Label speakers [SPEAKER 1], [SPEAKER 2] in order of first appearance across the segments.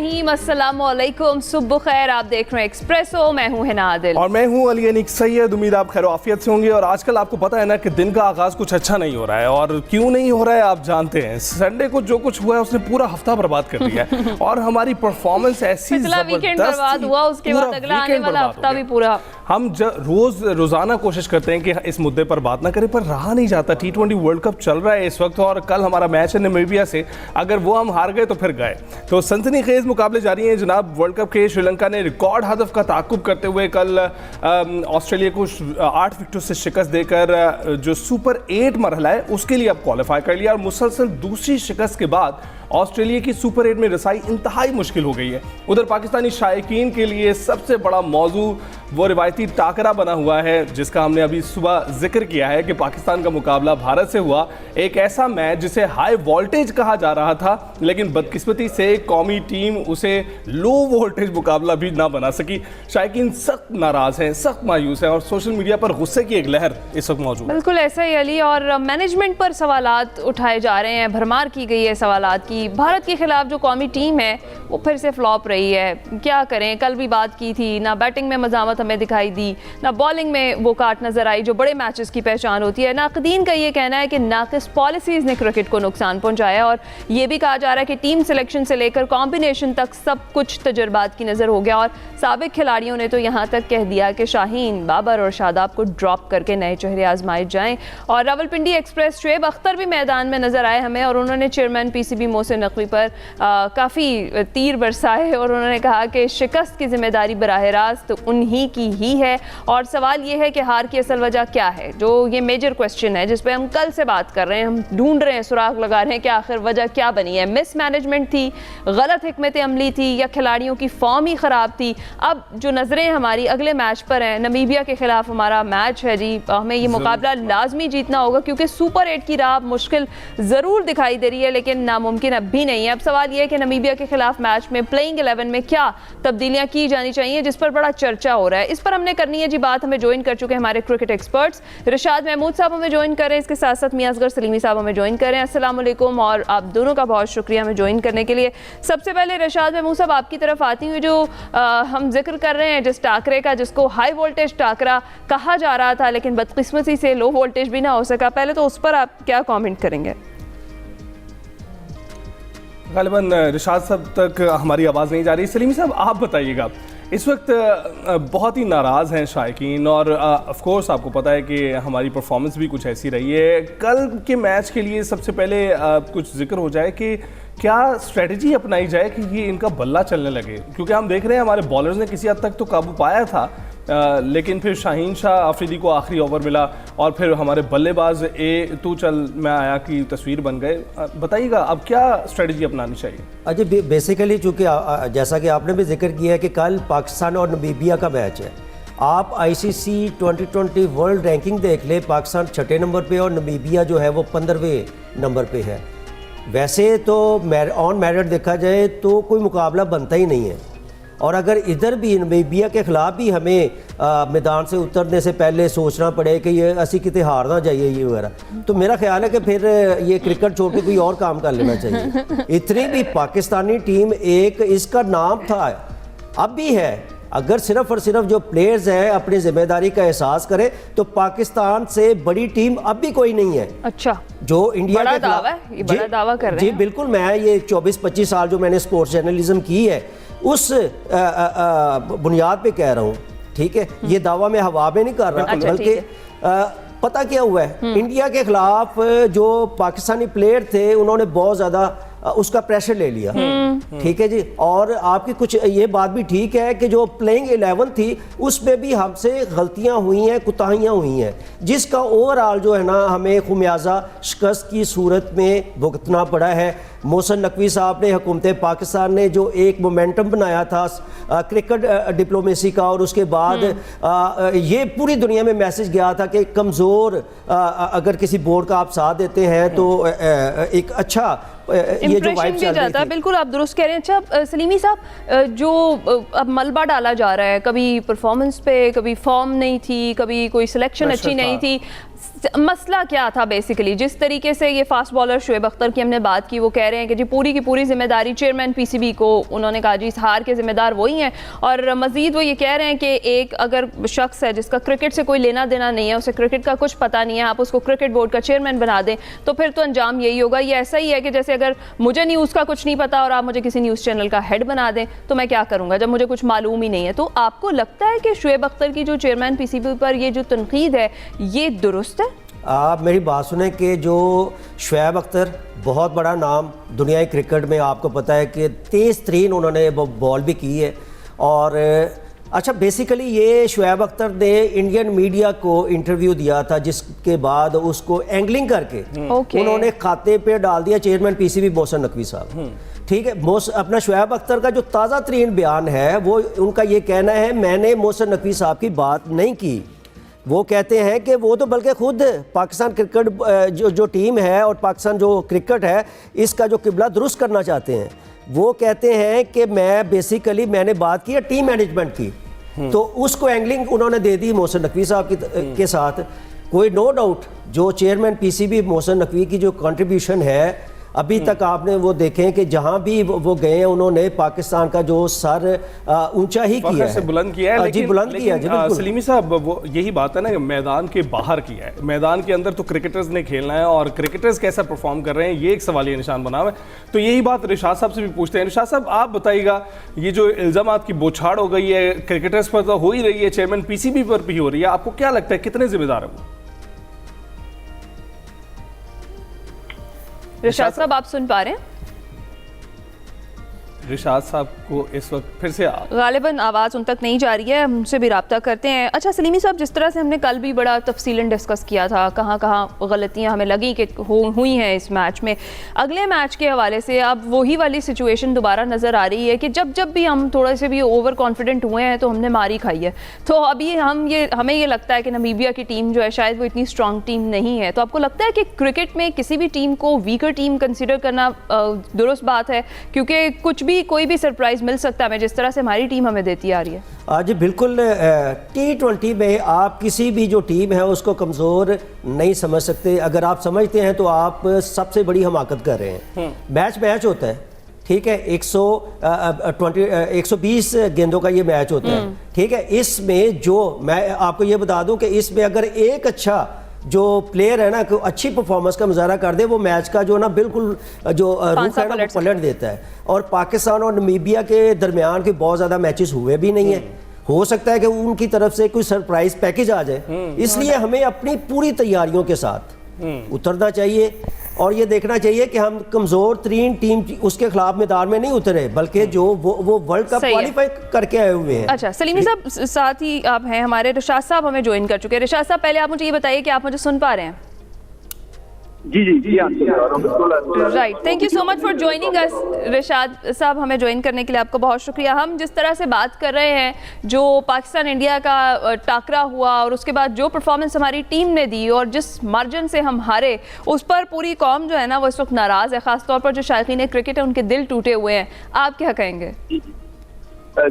[SPEAKER 1] रहीम, अस्सलाम वालेकुम, सुबह खैर। आप देख रहे हैं एक्सप्रेसो, मैं हूं हिना आदिल
[SPEAKER 2] और मैं हूं अली अनीक सैयद। उम्मीद आप खैर आफियत से होंगे। और आजकल आपको पता है ना कि दिन का आगाज़ कुछ अच्छा नहीं हो रहा है, और क्यों नहीं हो रहा है आप जानते हैं। संडे को जो कुछ हुआ है उसने पूरा हफ्ता बर्बाद कर दिया है और हमारी परफॉर्मेंस ऐसी
[SPEAKER 1] वीकेंड बर्बाद हुआ, उसके बाद अगला आने वाला हफ्ता भी पूरा।
[SPEAKER 2] हम रोज़ाना कोशिश करते हैं कि इस मुद्दे पर बात ना करें, पर रहा नहीं जाता। T20 वर्ल्ड कप चल रहा है इस वक्त, और कल हमारा मैच है नामीबिया से। अगर वो हम हार गए तो फिर गए। तो सनसनीखेज मुकाबले जारी हैं जनाब। वर्ल्ड कप के श्रीलंका ने रिकॉर्ड हदफ का ताक़ुब करते हुए कल ऑस्ट्रेलिया को 8 विकेटों से शिकस्त देकर जो सुपर 8 मरहला है उसके लिए अब क्वालिफाई कर लिया। और मुसलसल दूसरी शिकस्त के बाद ऑस्ट्रेलिया की सुपर 8 में रसाई इंतहाई मुश्किल हो गई है। उधर पाकिस्तानी शायकीन के लिए सबसे बड़ा मौजू वो रिवायती टाकरा बना हुआ है, जिसका हमने अभी सुबह जिक्र किया है कि पाकिस्तान का मुकाबला भारत से हुआ। एक ऐसा मैच जिसे हाई वोल्टेज कहा जा रहा था, लेकिन बदकिस्मती से कौमी टीम उसे लो वोल्टेज मुकाबला भी ना बना सकी। शायकीन सख्त नाराज़ हैं, सख्त मायूस हैं, और सोशल मीडिया पर गुस्से की एक लहर इस वक्त मौजूद है।
[SPEAKER 1] बिल्कुल ऐसा ही अली, और मैनेजमेंट पर सवालात उठाए जा रहे हैं। भरमार की गई है सवालात की। भारत के खिलाफ जो कौमी टीम है वो फिर से फ्लॉप रही है। क्या करें, कल भी बात की थी, ना बैटिंग में मजामत हमें दिखाई दी, ना बॉलिंग में वो काट नजर आई जो बड़े मैचेस की पहचान होती है। नाक़दीन का ये कहना है कि नाक़िस पॉलिसीज़ ने क्रिकेट को नुकसान पहुंचाया, और ये भी कहा जा रहा है कि टीम सिलेक्शन से लेकर कॉम्बिनेशन तक सब कुछ तजुर्बात की नज़र हो गया। और साबिक खिलाड़ियों ने तो यहाँ तक कह दिया कि शाहीन, बाबर और शादाब को ड्रॉप करके नए चेहरे आजमाए जाएँ। और रावलपिंडी एक्सप्रेस शुएब अख्तर भी मैदान में नजर आए हमें, और उन्होंने चेयरमैन PCB मोहसिन नकवी पर काफ़ी तीर बरसाए, और उन्होंने कहा कि शिकस्त की जिम्मेदारी बराह रास्त उन्हीं की ही है। और सवाल ये है कि हार की असल वजह क्या है, जो ये मेजर क्वेश्चन है जिस पे हम कल से बात कर रहे हैं। हम ढूंढ रहे हैं, सुराग लगा रहे हैं कि आखिर वजह क्या बनी है। मिस मैनेजमेंट थी, गलत हिकमत अमली थी, या खिलाड़ियों की फॉर्म ही ख़राब थी। अब जो नज़रें हमारी अगले मैच पर हैं, नामीबिया के खिलाफ हमारा मैच है जी। हमें ये मुकाबला लाजमी जीतना होगा, क्योंकि सुपर 8 की राह मुश्किल ज़रूर दिखाई दे रही है, लेकिन नामुमकिन अब भी नहीं है। अब सवाल ये है कि नामीबिया के खिलाफ मैच में प्लेइंग 11 में क्या तब्दीलियां की जानी चाहिए, जिस पर बड़ा चर्चा हो रहा है। इस पर हमने करनी है जी बात। हमें ज्वाइन कर चुके हैं हमारे क्रिकेट एक्सपर्ट्स। रिशाद महमूद साहब हमें ज्वाइन करें, इसके साथ साथ मियां असगर सलीमी साहब हमें ज्वाइन करें। अस्सलाम वालेकुम, और आप दोनों का बहुत शुक्रिया हमें ज्वाइन करने के लिए। सबसे पहले रिशाद महमूद साहब आपकी तरफ आती हुई, जो हम जिक्र कर रहे हैं जिस टाकरे का, जिसको हाई वोल्टेज टाकरा कहा जा रहा था, लेकिन बदकिस्मती से लो वोल्टेज भी ना हो सका, पहले तो उस पर आप क्या कॉमेंट करेंगे?
[SPEAKER 2] गालिबन रिशाद साहब तक हमारी आवाज़ नहीं जा रही। सलीम साहब आप बताइएगा, इस वक्त बहुत ही नाराज़ हैं शायकीन, और ऑफ कोर्स आपको पता है कि हमारी परफॉर्मेंस भी कुछ ऐसी रही है। कल के मैच के लिए सबसे पहले कुछ जिक्र हो जाए कि क्या स्ट्रेटजी अपनाई जाए कि ये इनका बल्ला चलने लगे, क्योंकि हम देख रहे हैं हमारे बॉलर्स ने किसी हद तक तो काबू पाया था, लेकिन फिर शाहीन शाह आफरीदी को आखिरी ओवर मिला, और फिर हमारे बल्लेबाज तू चल मैं आया की तस्वीर बन गए। बताइएगा अब क्या स्ट्रेटजी अपनानी चाहिए?
[SPEAKER 3] अजय बेसिकली चूँकि जैसा कि आपने भी जिक्र किया है कि कल पाकिस्तान और नामीबिया का मैच है। आप ICC 2020 वर्ल्ड रैंकिंग देख ले, पाकिस्तान 6ठे नंबर पे और नामीबिया जो है वो 15वें नंबर पे है। वैसे तो ऑन मेरिट देखा जाए तो कोई मुकाबला बनता ही नहीं है, और अगर इधर भी नामीबिया के ख़िलाफ़ भी हमें मैदान से उतरने से पहले सोचना पड़े कि ये असी कितने हार ना जाइए ये वगैरह, तो मेरा ख्याल है कि फिर ये क्रिकेट छोड़ के कोई और काम कर लेना चाहिए। इतनी भी पाकिस्तानी टीम एक इसका नाम था, अब भी है। अगर सिर्फ और सिर्फ जो प्लेयर्स हैं अपनी जिम्मेदारी का एहसास करें तो पाकिस्तान से बड़ी टीम अब भी कोई नहीं है।
[SPEAKER 1] अच्छा,
[SPEAKER 3] जो इंडिया
[SPEAKER 1] बड़ा
[SPEAKER 3] के
[SPEAKER 1] दावा है, ये बड़ा दावा कर रहे हैं।
[SPEAKER 3] जी बिल्कुल, मैं ये 24-25 साल जो मैंने स्पोर्ट्स जर्नलिज्म की है उस बुनियाद पे कह रहा हूँ, ठीक है। ये दावा मैं हवा में नहीं कर रहा, बल्कि पता क्या हुआ है, इंडिया के खिलाफ जो पाकिस्तानी प्लेयर थे उन्होंने बहुत ज़्यादा उसका प्रेशर ले लिया, ठीक है जी। और आपकी कुछ ये बात भी ठीक है कि जो प्लेइंग 11 थी उसमें भी हमसे गलतियां हुई हैं, कुताहियां हुई हैं, जिसका ओवरऑल जो है ना हमें खुमियाजा शिकस्त की सूरत में भुगतना पड़ा है। मोहसिन नकवी साहब ने, हुकूमत पाकिस्तान ने जो एक मोमेंटम बनाया था क्रिकेट डिप्लोमेसी का, और उसके बाद ये पूरी दुनिया में मैसेज गया था कि कमज़ोर अगर किसी बोर्ड का आप साथ देते हैं तो एक अच्छा یہ جو وائب چل رہی تھی.
[SPEAKER 1] بالکل آپ درست کہہ رہے ہیں. اچھا سلیمی صاحب, جو اب ملبہ ڈالا جا رہا ہے, کبھی پرفارمنس پہ, کبھی فارم نہیں تھی, کبھی کوئی سلیکشن اچھی نہیں تھی, مسئلہ کیا تھا بیسیکلی؟ جس طریقے سے یہ فاسٹ بالر شعیب اختر کی ہم نے بات کی, وہ کہہ رہے ہیں کہ جی پوری کی پوری ذمہ داری چیئرمین پی سی بی کو, انہوں نے کہا جی اس ہار کے ذمہ دار وہی ہیں, اور مزید وہ یہ کہہ رہے ہیں کہ ایک اگر شخص ہے جس کا کرکٹ سے کوئی لینا دینا نہیں ہے, اسے کرکٹ کا کچھ پتہ نہیں ہے, آپ اس کو کرکٹ بورڈ کا چیئرمین بنا دیں تو پھر تو انجام یہی ہوگا. یہ ایسا ہی ہے کہ جیسے اگر مجھے نیوز کا کچھ نہیں پتا اور آپ مجھے کسی نیوز چینل کا ہیڈ بنا دیں تو میں کیا کروں گا جب مجھے کچھ معلوم ہی نہیں ہے. تو آپ کو لگتا ہے کہ شعیب اختر کی جو چیئرمین پی سی بی پر یہ جو تنقید ہے یہ درست ہے؟
[SPEAKER 3] آپ میری بات سنیں کہ جو شعیب اختر بہت بڑا نام دنیائی کرکٹ میں, آپ کو پتہ ہے کہ تیز ترین انہوں نے بال بھی کی ہے. اور اچھا بیسیکلی یہ شعیب اختر نے انڈین میڈیا کو انٹرویو دیا تھا, جس کے بعد اس کو اینگلنگ کر کے انہوں نے کھاتے پہ ڈال دیا chairman P C B Mohsin Naqvi صاحب. ٹھیک ہے, اپنا شعیب اختر کا جو تازہ ترین بیان ہے وہ ان کا یہ کہنا ہے میں نے محسن نقوی صاحب کی بات نہیں کی. وہ کہتے ہیں کہ وہ تو بلکہ خود پاکستان کرکٹ جو ٹیم ہے اور پاکستان جو کرکٹ ہے اس کا جو قبلہ درست کرنا چاہتے ہیں. وہ کہتے ہیں کہ میں بیسیکلی میں نے بات کی ہے ٹیم مینجمنٹ کی, تو اس کو اینگلنگ انہوں نے دے دی محسن نقوی صاحب کے ساتھ. کوئی نو ڈاؤٹ جو chairman P C B Mohsin Naqvi کی جو کنٹریبیوشن ہے ابھی تک آپ نے وہ دیکھیں کہ جہاں بھی وہ گئے ہیں انہوں نے پاکستان کا جو سر اونچا ہی کیا ہے,
[SPEAKER 2] بلند کیا ہے.
[SPEAKER 3] جی بلند کیا ہے.
[SPEAKER 2] سلیمی صاحب وہ یہی بات ہے نا کہ میدان کے باہر کیا ہے, میدان کے اندر تو کرکٹرز نے کھیلنا ہے اور کرکٹرز کیسا پرفارم کر رہے ہیں یہ ایک سوالیہ نشان بنا ہوا ہے. تو یہی بات رشاد صاحب سے بھی پوچھتے ہیں. رشاد صاحب آپ بتائیے گا, یہ جو الزامات کی بوچھاڑ ہو گئی ہے کرکٹرز پر تو ہو ہی رہی ہے, چیئرمین پی سی بی پر بھی ہو رہی ہے, آپ کو کیا لگتا ہے کتنے ذمہ دار ہیں وہ؟
[SPEAKER 1] رشاد صاحب آپ سن پا رہے ہیں؟
[SPEAKER 2] رشاد صاحب کو اس وقت پھر سے
[SPEAKER 1] غالباً آواز ان تک نہیں جا رہی ہے, ہم ان سے بھی رابطہ کرتے ہیں. اچھا سلیمی صاحب, جس طرح سے ہم نے کل بھی بڑا تفصیلاً ڈسکس کیا تھا کہاں کہاں غلطیاں ہمیں لگی کہ ہوئی ہیں اس میچ میں, اگلے میچ کے حوالے سے اب وہی والی سچویشن دوبارہ نظر آ رہی ہے کہ جب بھی ہم تھوڑا سے بھی اوور کانفیڈنٹ ہوئے ہیں تو ہم نے ماری کھائی ہے. تو ابھی ہمیں یہ لگتا ہے کہ نمیبیا کی ٹیم جو ہے شاید وہ اتنی اسٹرانگ ٹیم نہیں ہے. تو آپ کو لگتا ہے کہ کرکٹ میں کسی بھی ٹیم کو ویکر ٹیم کنسیڈر کرنا درست بات ہے, کیونکہ کچھ بھی کوئی بھی سرپرائز مل سکتا ہے جس طرح سے ہماری ٹیم ہمیں دیتی آ رہی ہے؟
[SPEAKER 3] جی بالکل, T20 میں آپ کسی بھی جو ٹیم ہے اس کو کمزور نہیں سمجھ سکتے. اگر آپ سمجھتے ہیں تو آپ سب سے بڑی حماقت کر رہے ہیں. میچ ہوتا ہے, ٹھیک ہے, 120 گیندوں کا یہ میچ ہوتا ہے, ٹھیک ہے. اس میں جو میں آپ کو یہ بتا دوں کہ اس میں اگر ایک اچھا جو پلیئر ہے نا اچھی پرفارمنس کا مظاہرہ کر دے, وہ میچ کا جو نا بالکل جو رخ ہے نا وہ پلٹ دیتا ہے. اور پاکستان اور نمیبیا کے درمیان کے بہت زیادہ میچز ہوئے بھی نہیں ہیں. ہو سکتا ہے کہ ان کی طرف سے کوئی سرپرائز پیکج آ جائے, اس لیے ہمیں اپنی پوری تیاریوں کے ساتھ اترنا چاہیے اور یہ دیکھنا چاہیے کہ ہم کمزور ترین ٹیم اس کے خلاف میدان میں نہیں اترے, بلکہ جو وہ ورلڈ کپ کوالیفائی کر کے آئے ہوئے ہیں.
[SPEAKER 1] اچھا سلیمی صاحب ساتھ ہی آپ ہیں ہمارے, رشاد صاحب ہمیں جوائن کر چکے ہیں. رشاد صاحب پہلے آپ مجھے یہ بتائیے کہ آپ مجھے سن پا رہے ہیں؟
[SPEAKER 4] جی
[SPEAKER 1] right, thank you so much for joining us. Rashad صاحب ہمیں جوائن کرنے کے لیے آپ کا بہت شکریہ. ہم جس طرح سے بات کر رہے ہیں جو پاکستان انڈیا کا ٹاکرا ہوا اور اس کے بعد جو پرفارمنس ہماری ٹیم نے دی اور جس مارجن سے ہم ہارے, اس پر پوری قوم جو ہے نا وہ اس وقت ناراض ہے, خاص طور پر جو شائقین کرکٹ ہے ان کے دل ٹوٹے ہوئے ہیں. آپ کیا کہیں گے؟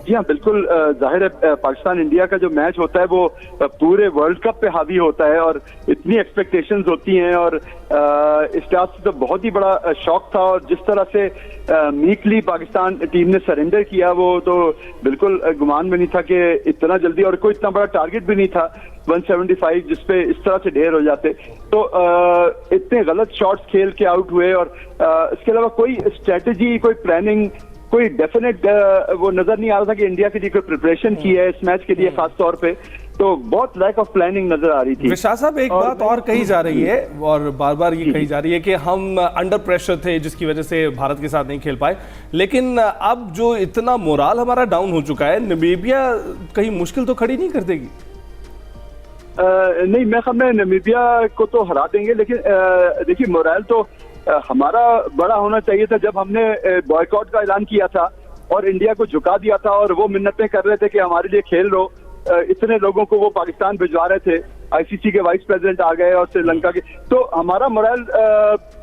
[SPEAKER 4] جی ہاں بالکل, ظاہر ہے پاکستان انڈیا کا جو میچ ہوتا ہے وہ پورے ورلڈ کپ پہ حاوی ہوتا ہے اور اتنی ایکسپیکٹیشنز ہوتی ہیں, اور اس لحاظ سے تو بہت ہی بڑا شوق تھا. اور جس طرح سے میکلی پاکستان ٹیم نے سرنڈر کیا وہ تو بالکل گمان میں نہیں تھا کہ اتنا جلدی, اور کوئی اتنا بڑا ٹارگٹ بھی نہیں تھا 175 جس پہ اس طرح سے ڈھیر ہو جاتے. تو اتنے غلط شاٹس کھیل کے آؤٹ ہوئے, اور اس کے علاوہ کوئی اسٹریٹجی, کوئی پلاننگ, کوئی ڈیفینیٹ وہ نظر نہیں آ رہا تھا کہ انڈیا کے لیے کوئی پریپریشن کی ہے اس میچ کے لیے خاص طور پہ. تو بہت لیک آف پلاننگ نظر آ رہی تھی.
[SPEAKER 2] رشاد صاحب ایک بات اور کہی جا رہی ہے اور بار بار یہ کہی جا رہی ہے کہ ہم انڈر پریشر تھے جس کی وجہ سے بھارت کے ساتھ نہیں کھیل پائے, لیکن اب جو اتنا مورال ہمارا ڈاؤن ہو چکا ہے, نمیبیا کہیں مشکل تو کھڑی نہیں کر دے گی؟
[SPEAKER 4] نہیں, میں خیال میں نمیبیا کو تو ہرا دیں گے, لیکن دیکھیے مورال تو ہمارا بڑا ہونا چاہیے تھا جب ہم نے بوائیکاٹ کا اعلان کیا تھا اور انڈیا کو جھکا دیا تھا اور وہ منتیں کر رہے تھے کہ ہمارے لیے کھیل لو. اتنے لوگوں کو وہ پاکستان بھجوا رہے تھے, آئی سی سی کے وائس پریزیڈنٹ آ گئے اور سری لنکا کے, تو ہمارا مورائل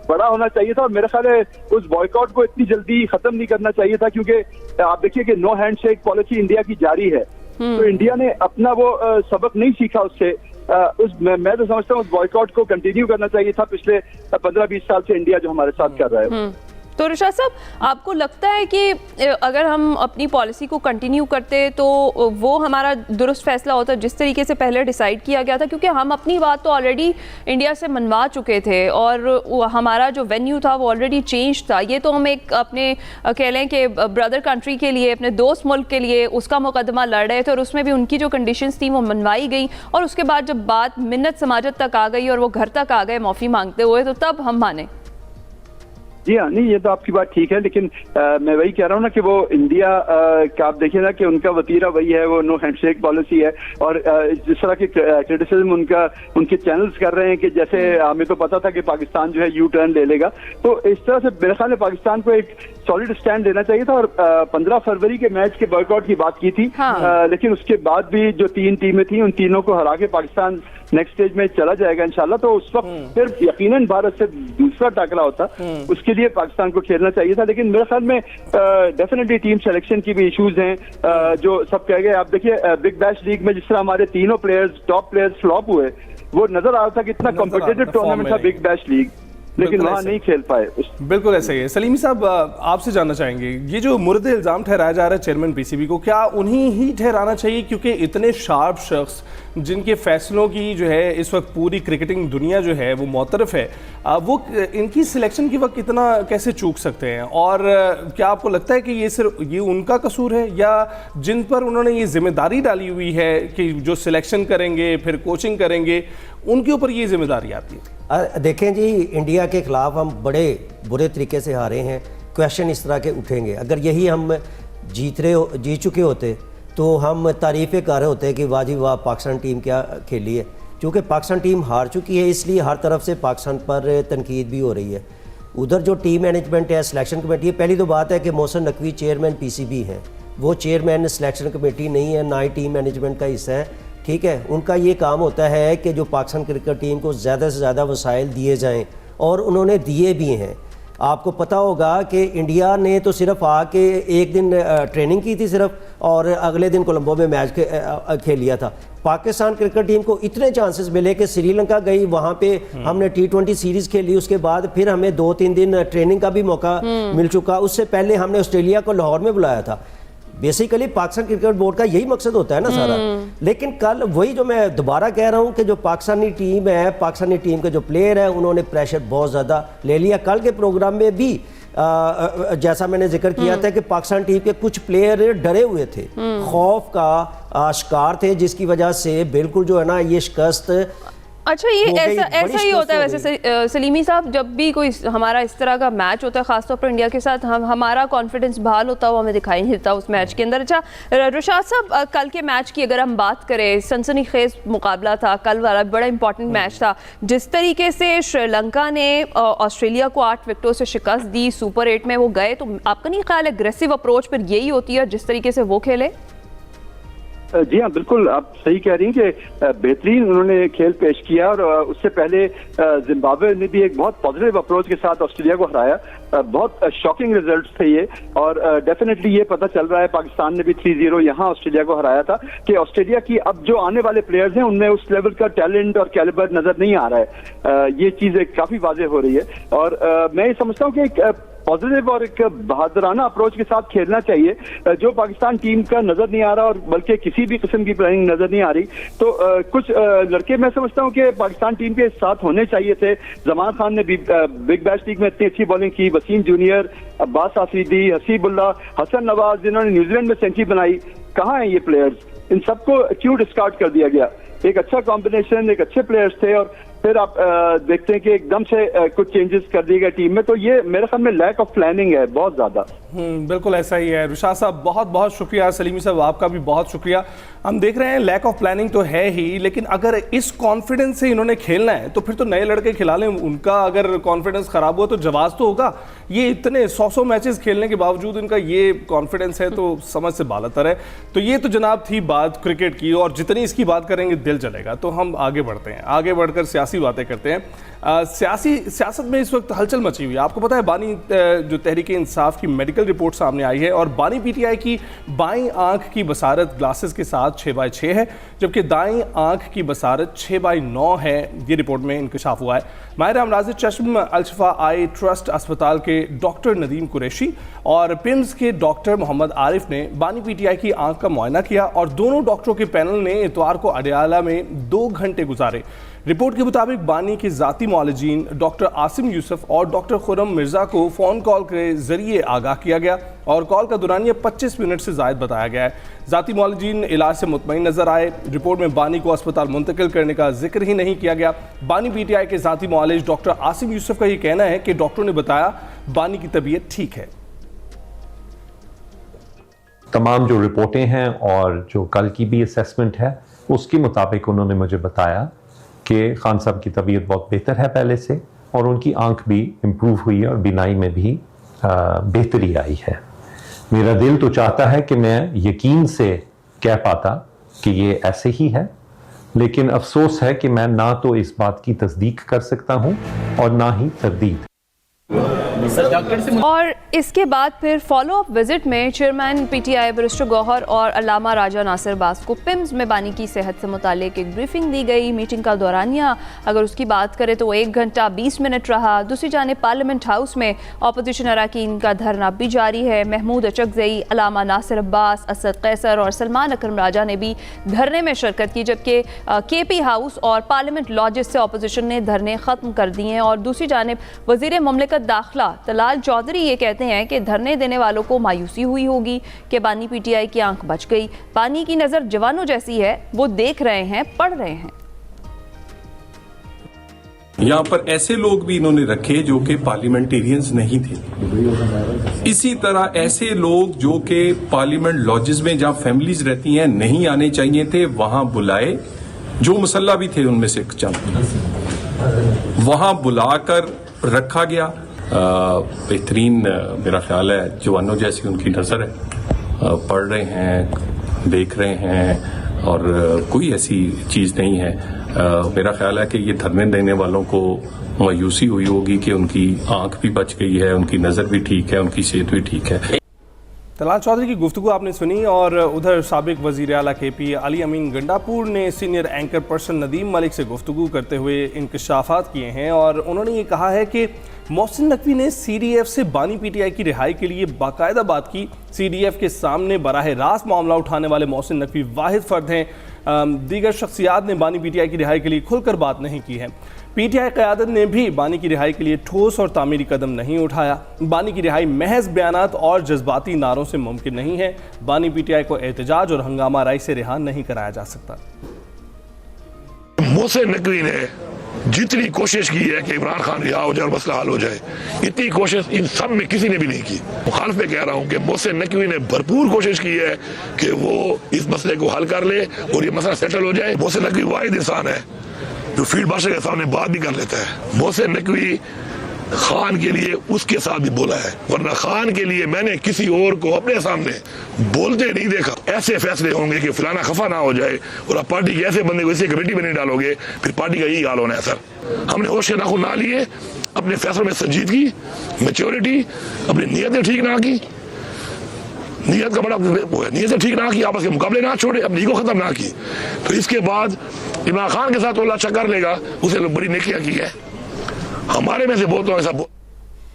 [SPEAKER 4] बड़ा होना चाहिए था, और मेरा ख्याल है उस बॉयकॉट को इतनी जल्दी खत्म नहीं करना चाहिए था, क्योंकि आप देखिए कि नो हैंडशेक पॉलिसी इंडिया की जारी है, तो इंडिया ने अपना वो सबक नहीं सीखा उससे। मैं तो समझता हूँ उस बॉयकॉट को कंटिन्यू करना चाहिए था। पिछले 15-20 साल से इंडिया जो हमारे साथ कर रहा है।
[SPEAKER 1] तो रिशाद साहब, आपको लगता है कि अगर हम अपनी पॉलिसी को कंटिन्यू करते तो वो हमारा दुरुस्त फैसला होता जिस तरीके से पहले डिसाइड किया गया था? क्योंकि हम अपनी बात तो ऑलरेडी इंडिया से मनवा चुके थे और हमारा जो वेन्यू था वो ऑलरेडी चेंज था। ये तो हम एक अपने कह लें कि ब्रदर कंट्री के लिए, अपने दोस्त मुल्क के लिए उसका मुकदमा लड़ रहे थे, और उसमें भी उनकी जो कंडीशंस थी वो मनवाई गई, और उसके बाद जब बात मिन्नत समाजत तक आ गई और वो घर तक आ गए माफ़ी मांगते हुए, तो तब हम माने।
[SPEAKER 4] जी हाँ, नहीं ये तो आपकी बात ठीक है, लेकिन मैं वही कह रहा हूँ ना कि वो इंडिया का आप देखिए ना कि उनका वतीरा वही है, वो नो हैंडशेक पॉलिसी है, और जिस तरह की क्रिटिसिज्म उनके चैनल्स कर रहे हैं कि जैसे हमें तो पता था कि पाकिस्तान जो है यू टर्न ले लेगा, तो इस तरह से मेरे ख्याल में पाकिस्तान को एक सॉलिड स्टैंड लेना चाहिए था। और 15 फरवरी के मैच के बॉयकॉट की बात की थी, लेकिन उसके बाद भी जो 3 टीमें थी उन तीनों को हरा के पाकिस्तान नेक्स्ट स्टेज में चला जाएगा इंशाल्लाह। तो उस वक्त फिर यकीनन भारत से दूसरा टकरा होता, उसके लिए पाकिस्तान को खेलना चाहिए था। लेकिन मेरे ख्याल में डेफिनेटली टीम सिलेक्शन की भी इश्यूज हैं, जो सब कह गए। आप देखिए बिग बैश लीग में जिस तरह हमारे तीनों प्लेयर्स, टॉप प्लेयर्स फ्लॉप हुए, वो नजर आ रहा था कितना कॉम्पिटिटिव टूर्नामेंट था बिग बैश लीग, लेकिन वहाँ नहीं खेल पाए।
[SPEAKER 2] बिल्कुल ऐसा ही है। सलीमी साहब, आपसे जानना चाहेंगे, ये जो मुर्द इल्ज़ाम ठहराया जा रहा है चेयरमैन पीसीबी को, क्या उन्हीं ही ठहराना चाहिए? क्योंकि इतने शार्प शख्स जिनके फैसलों की जो है इस वक्त पूरी क्रिकेटिंग दुनिया जो है वो मुतरफ है, वो इनकी सिलेक्शन के वक्त इतना कैसे चूक सकते हैं? और क्या आपको लगता है कि ये सिर्फ ये उनका कसूर है, या जिन पर उन्होंने ये जिम्मेदारी डाली हुई है कि जो सिलेक्शन करेंगे फिर कोचिंग करेंगे, उनके ऊपर ये जिम्मेदारी आती है?
[SPEAKER 3] देखें जी, इंडिया के ख़िलाफ़ हम बड़े बुरे तरीके से हारे हैं। क्वेश्चन इस तरह के उठेंगे। अगर यही हम जीत चुके होते तो हम तारीफ़ें कर रहे होते कि वाह जी वाह पाकिस्तान टीम क्या खेली है। क्योंकि पाकिस्तान टीम हार चुकी है, इसलिए हर तरफ से पाकिस्तान पर तनकीद भी हो रही है। उधर जो टीम मैनेजमेंट है, सिलेक्शन कमेटी है, पहली तो बात है कि मोहसिन नकवी चेयरमैन पीसीबी हैं, वो चेयरमैन सिलेक्शन कमेटी नहीं है, ना ही टीम मैनेजमेंट का हिस्सा है। ठीक है, उनका ये काम होता है कि जो पाकिस्तान क्रिकेट टीम को ज़्यादा से ज़्यादा वसाइल दिए जाएं, और उन्होंने दिए भी हैं। आपको पता होगा कि इंडिया ने तो सिर्फ आके एक दिन ट्रेनिंग की थी सिर्फ, और अगले दिन कोलंबो में मैच खेल लिया था। पाकिस्तान क्रिकेट टीम को इतने चांसेस मिले कि श्रीलंका गई, वहाँ पे हमने T20 सीरीज़ खेली, उसके बाद फिर हमें 2-3 दिन ट्रेनिंग का भी मौका मिल चुका। उससे पहले हमने ऑस्ट्रेलिया को लाहौर में बुलाया था। बेसिकली पाकिस्तान क्रिकेट बोर्ड का यही मकसद होता है ना सारा। लेकिन कल वही जो मैं दोबारा कह रहा हूँ कि जो पाकिस्तानी टीम है, पाकिस्तानी टीम के जो प्लेयर हैं, उन्होंने प्रेशर बहुत ज़्यादा ले लिया। कल के प्रोग्राम में भी जैसा मैंने जिक्र किया था कि पाकिस्तान टीम के कुछ प्लेयर डरे हुए थे, खौफ का शिकार थे, जिसकी वजह से बिल्कुल जो है ना ये शिकस्त।
[SPEAKER 1] अच्छा, ये ऐसा ही होता है वैसे सलीमी साहब, जब भी कोई हमारा इस तरह का मैच होता है, खासतौर पर इंडिया के साथ, हमारा कॉन्फिडेंस बहाल होता हुआ हमें दिखाई नहीं देता उस मैच के अंदर। अच्छा रिशाद साहब, कल के मैच की अगर हम बात करें, सनसनीखेज मुकाबला था कल वाला, बड़ा इंपॉर्टेंट मैच था। जिस तरीके से श्रीलंका ने ऑस्ट्रेलिया को 8 विकेटों से शिकस्त दी, सुपर 8 में वो गए, तो आपका नहीं ख्याल एग्रेसिव अप्रोच पर यही होती है जिस तरीके से वो खेले?
[SPEAKER 4] जी हाँ, बिल्कुल आप सही कह रही हैं कि बेहतरीन उन्होंने खेल पेश किया, और उससे पहले जिम्बाब्वे ने भी एक बहुत पॉजिटिव अप्रोच के साथ ऑस्ट्रेलिया को हराया। बहुत शॉकिंग रिजल्ट्स थे ये, और डेफिनेटली ये पता चल रहा है, पाकिस्तान ने भी 3-0 यहाँ ऑस्ट्रेलिया को हराया था, कि ऑस्ट्रेलिया की अब जो आने वाले प्लेयर्स हैं उनमें उस लेवल का टैलेंट और कैलिबर नजर नहीं आ रहा है। ये चीज़ काफ़ी वाज़ेह हो रही है, और मैं ये समझता हूँ कि एक पॉजिटिव और एक बहादुराना अप्रोच के साथ खेलना चाहिए, जो पाकिस्तान टीम का नजर नहीं आ रहा, और बल्कि किसी भी किस्म की प्लानिंग नजर नहीं आ रही। तो कुछ लड़के मैं समझता हूं कि पाकिस्तान टीम के साथ होने चाहिए थे। जमान खान ने भी बिग बैश लीग में इतनी अच्छी बॉलिंग की, वसीम जूनियर, अब्बास आफरीदी, हसीबुल्ला, हसन नवाज, जिन्होंने न्यूजीलैंड में सेंचुरी बनाई, कहाँ हैं ये प्लेयर्स? इन सबको क्यों डिस्कार्ड कर दिया गया? एक अच्छा कॉम्बिनेशन, एक अच्छे प्लेयर्स थे, और फिर आप देखते हैं कि एकदम से कुछ चेंजेस कर दिए गए टीम में। तो ये मेरे ख्याल में लैक ऑफ प्लानिंग है बहुत ज्यादा।
[SPEAKER 2] बिल्कुल ऐसा ही है। रुशाद साहब बहुत बहुत शुक्रिया, सलीमी साहब आपका भी बहुत शुक्रिया। हम देख रहे हैं लैक ऑफ प्लानिंग तो है ही, लेकिन अगर इस कॉन्फिडेंस से इन्होंने खेलना है तो फिर तो नए लड़के खिला लें। उनका अगर कॉन्फिडेंस ख़राब हुआ तो जवाब तो होगा। ये इतने 100 मैचेस खेलने के बावजूद इनका ये कॉन्फिडेंस है तो समझ से बालातर है। तो ये तो जनाब थी बात क्रिकेट की, और जितनी इसकी बात करेंगे दिल जलेगा। तो हम आगे बढ़ते हैं, आगे बढ़कर सियासी बातें करते हैं। सियासत में इस वक्त हलचल मची हुई है। आपको पता है बानी जो तहरीक इंसाफ की मेडिकल रिपोर्ट सामने आई है, और बानी पीटीआई की बाईं आंख की बसारत ग्लासेस के साथ 6/6 है, जबकि दाईं आंख की बसारत 6/9 है। ये रिपोर्ट में इंकशाफ हुआ है। माहिर अमराज चश्म अल-शिफा आई ट्रस्ट अस्पताल के डॉक्टर नदीम कुरैशी और पिम्स के डॉक्टर मोहम्मद आरिफ ने बानी पीटीआई की आंख का मुआयना किया, और दोनों डॉक्टरों के पैनल ने इतवार को अडयाला में 2 घंटे गुजारे। रिपोर्ट के मुताबिक बानी के ज़ाती मुआलिजीन डॉक्टर आसिम यूसुफ और डॉक्टर खुरम मिर्ज़ा को फ़ोन कॉल के ज़रिए आगाह किया गया, और कॉल का दुरानिया 25 मिनट से ज़ायद बताया गया है। ज़ाती मुआलिजीन इलाज से मुतमईन नज़र आए। रिपोर्ट में बानी को अस्पताल मुंतकिल करने का जिक्र ही नहीं किया गया। बानी पीटीआई के ज़ाती मुआलिज डॉक्टर आसिम यूसुफ का ये कहना है कि डॉक्टरों ने बताया बानी की तबीयत ठीक है।
[SPEAKER 5] तमाम जो रिपोर्टें हैं और जो कल की भी असेसमेंट है, उसके मुताबिक उन्होंने मुझे बताया कि खान साहब की तबीयत बहुत बेहतर है पहले से, और उनकी आंख भी इम्प्रूव हुई है और बीनाई में भी बेहतरी आई है। मेरा दिल तो चाहता है कि मैं यकीन से कह पाता कि ये ऐसे ही है, लेकिन अफसोस है कि मैं ना तो इस बात की तस्दीक कर सकता हूँ और ना ही तरदीद।
[SPEAKER 1] और इसके बाद फिर फॉलो अप विजिट में चेयरमैन पीटीआई बैरिस्टर गौहर और अल्लामा राजा नासिर बास को पिम्स में बानी की सेहत से मुतालिक एक ब्रीफिंग दी गई। मीटिंग का दौरानिया अगर उसकी बात करें तो 1 घंटा 20 मिनट रहा। दूसरी जानिब पार्लियामेंट हाउस में अपोजिशन अरकान का धरना भी जारी है। महमूद अचकज़ई, अल्लामा नासिर अब्बास, असद कैसर और सलमान अकरम राजा ने भी धरने में शिरकत की, जबकि केपी हाउस और पार्लियामेंट लॉजेस से अपोजिशन ने धरने ख़त्म कर दिए हैं। और दूसरी जानिब वज़ीर मुमलिकत दाखिला तलाल चौधरी ये कहते हैं कि धरने देने वालों को मायूसी हुई होगी कि बानी पीटीआई की आंख बच गई। बानी की नज़र जवानों जैसी है, वो देख रहे हैं, पढ़ रहे हैं।
[SPEAKER 6] यहाँ पर ऐसे लोग भी इन्होंने रखे जो कि पार्लियामेंटेरियंस नहीं थे। इसी तरह ऐसे लोग जो कि पार्लियामेंट लॉजेस में जहाँ फैमिलीज रहती हैं नहीं आने चाहिए थे, वहां बुलाए, जो मुसल्ला भी थे उनमें से चंद, वहां बुलाकर रखा गया। बेहतरीन मेरा ख्याल है जवानों जैसी उनकी नज़र है, पढ़ रहे हैं, देख रहे हैं, और कोई ऐसी चीज़ नहीं है। मेरा ख्याल है कि ये धरने देने वालों को मायूसी हुई होगी कि उनकी आंख भी बच गई है, उनकी नज़र भी ठीक है, उनकी सेहत भी ठीक है।
[SPEAKER 2] तलाल चौधरी की गुफ्तगू आपने सुनी, और उधर साबिक वज़ीर आला केपी अली अमीन गंडापुर ने senior anchor person Nadeem Malik से गुफ्तगू करते हुए इंकशाफात किए हैं, और उन्होंने ये कहा है कि मोहसिन नकवी ने CDF से बानी पीटीआई की रिहाई के लिए बाकायदा बात की। CDF के सामने बराह रास्त मामला उठाने वाले मोहसिन नकवी वाहिद फ़र्द हैं। दीगर शख्सियात ने बानी पीटीआई की रिहाई के लिए खुलकर बात नहीं की है। पीटीआई क़यादत ने भी बानी की रिहाई के लिए ठोस और तामीरी कदम नहीं उठाया। बानी की रिहाई महज बयानात और जज्बाती नारों से मुमकिन नहीं है। बानी पीटीआई को एहतजाज और हंगामा राई से रिहा नहीं कराया जा सकता।
[SPEAKER 7] मोहसिन नकवी ने जितनी कोशिश की है कि इमरान खान रिहा हो जाए और मसला हल हो जाए, इतनी कोशिश इन सब में किसी ने भी नहीं की। मुखालिफ में कह रहा हूँ कि मोहसिन नकवी ने भरपूर कोशिश की है कि वो इस मसले को हल कर ले और ये मसला सेटल हो जाए। मोहसिन नकवी वाहिद इंसान है जो फील्ड मार्शल के सामने बात भी कर लेता है। मोहसिन नकवी खान के लिए उसके साथ भी बोला है, वरना खान के लिए मैंने किसी और को अपने सामने बोलते नहीं देखा। ऐसे फैसले होंगे कि फलाना खफा ना हो जाए, और आप पार्टी के ऐसे बंदे को इसी कमेटी में नहीं डालोगे, फिर पार्टी का यही हाल होना है। सर, हमने होश के नाखून ना लिए, अपने फैसलों में संजीदगी, मैच्योरिटी, अपनी नीयतें ठीक ना की, नीयत का बड़ा वो है, नीयतें ठीक ना की, आपस के मुकाबले ना छोड़े, अपनी ईगो खत्म ना की, तो इसके बाद इमरान खान के साथ वो अच्छा कर लेगा, उसे बड़ी नेकियां की है। हमारे में से बहुत लोग ऐसा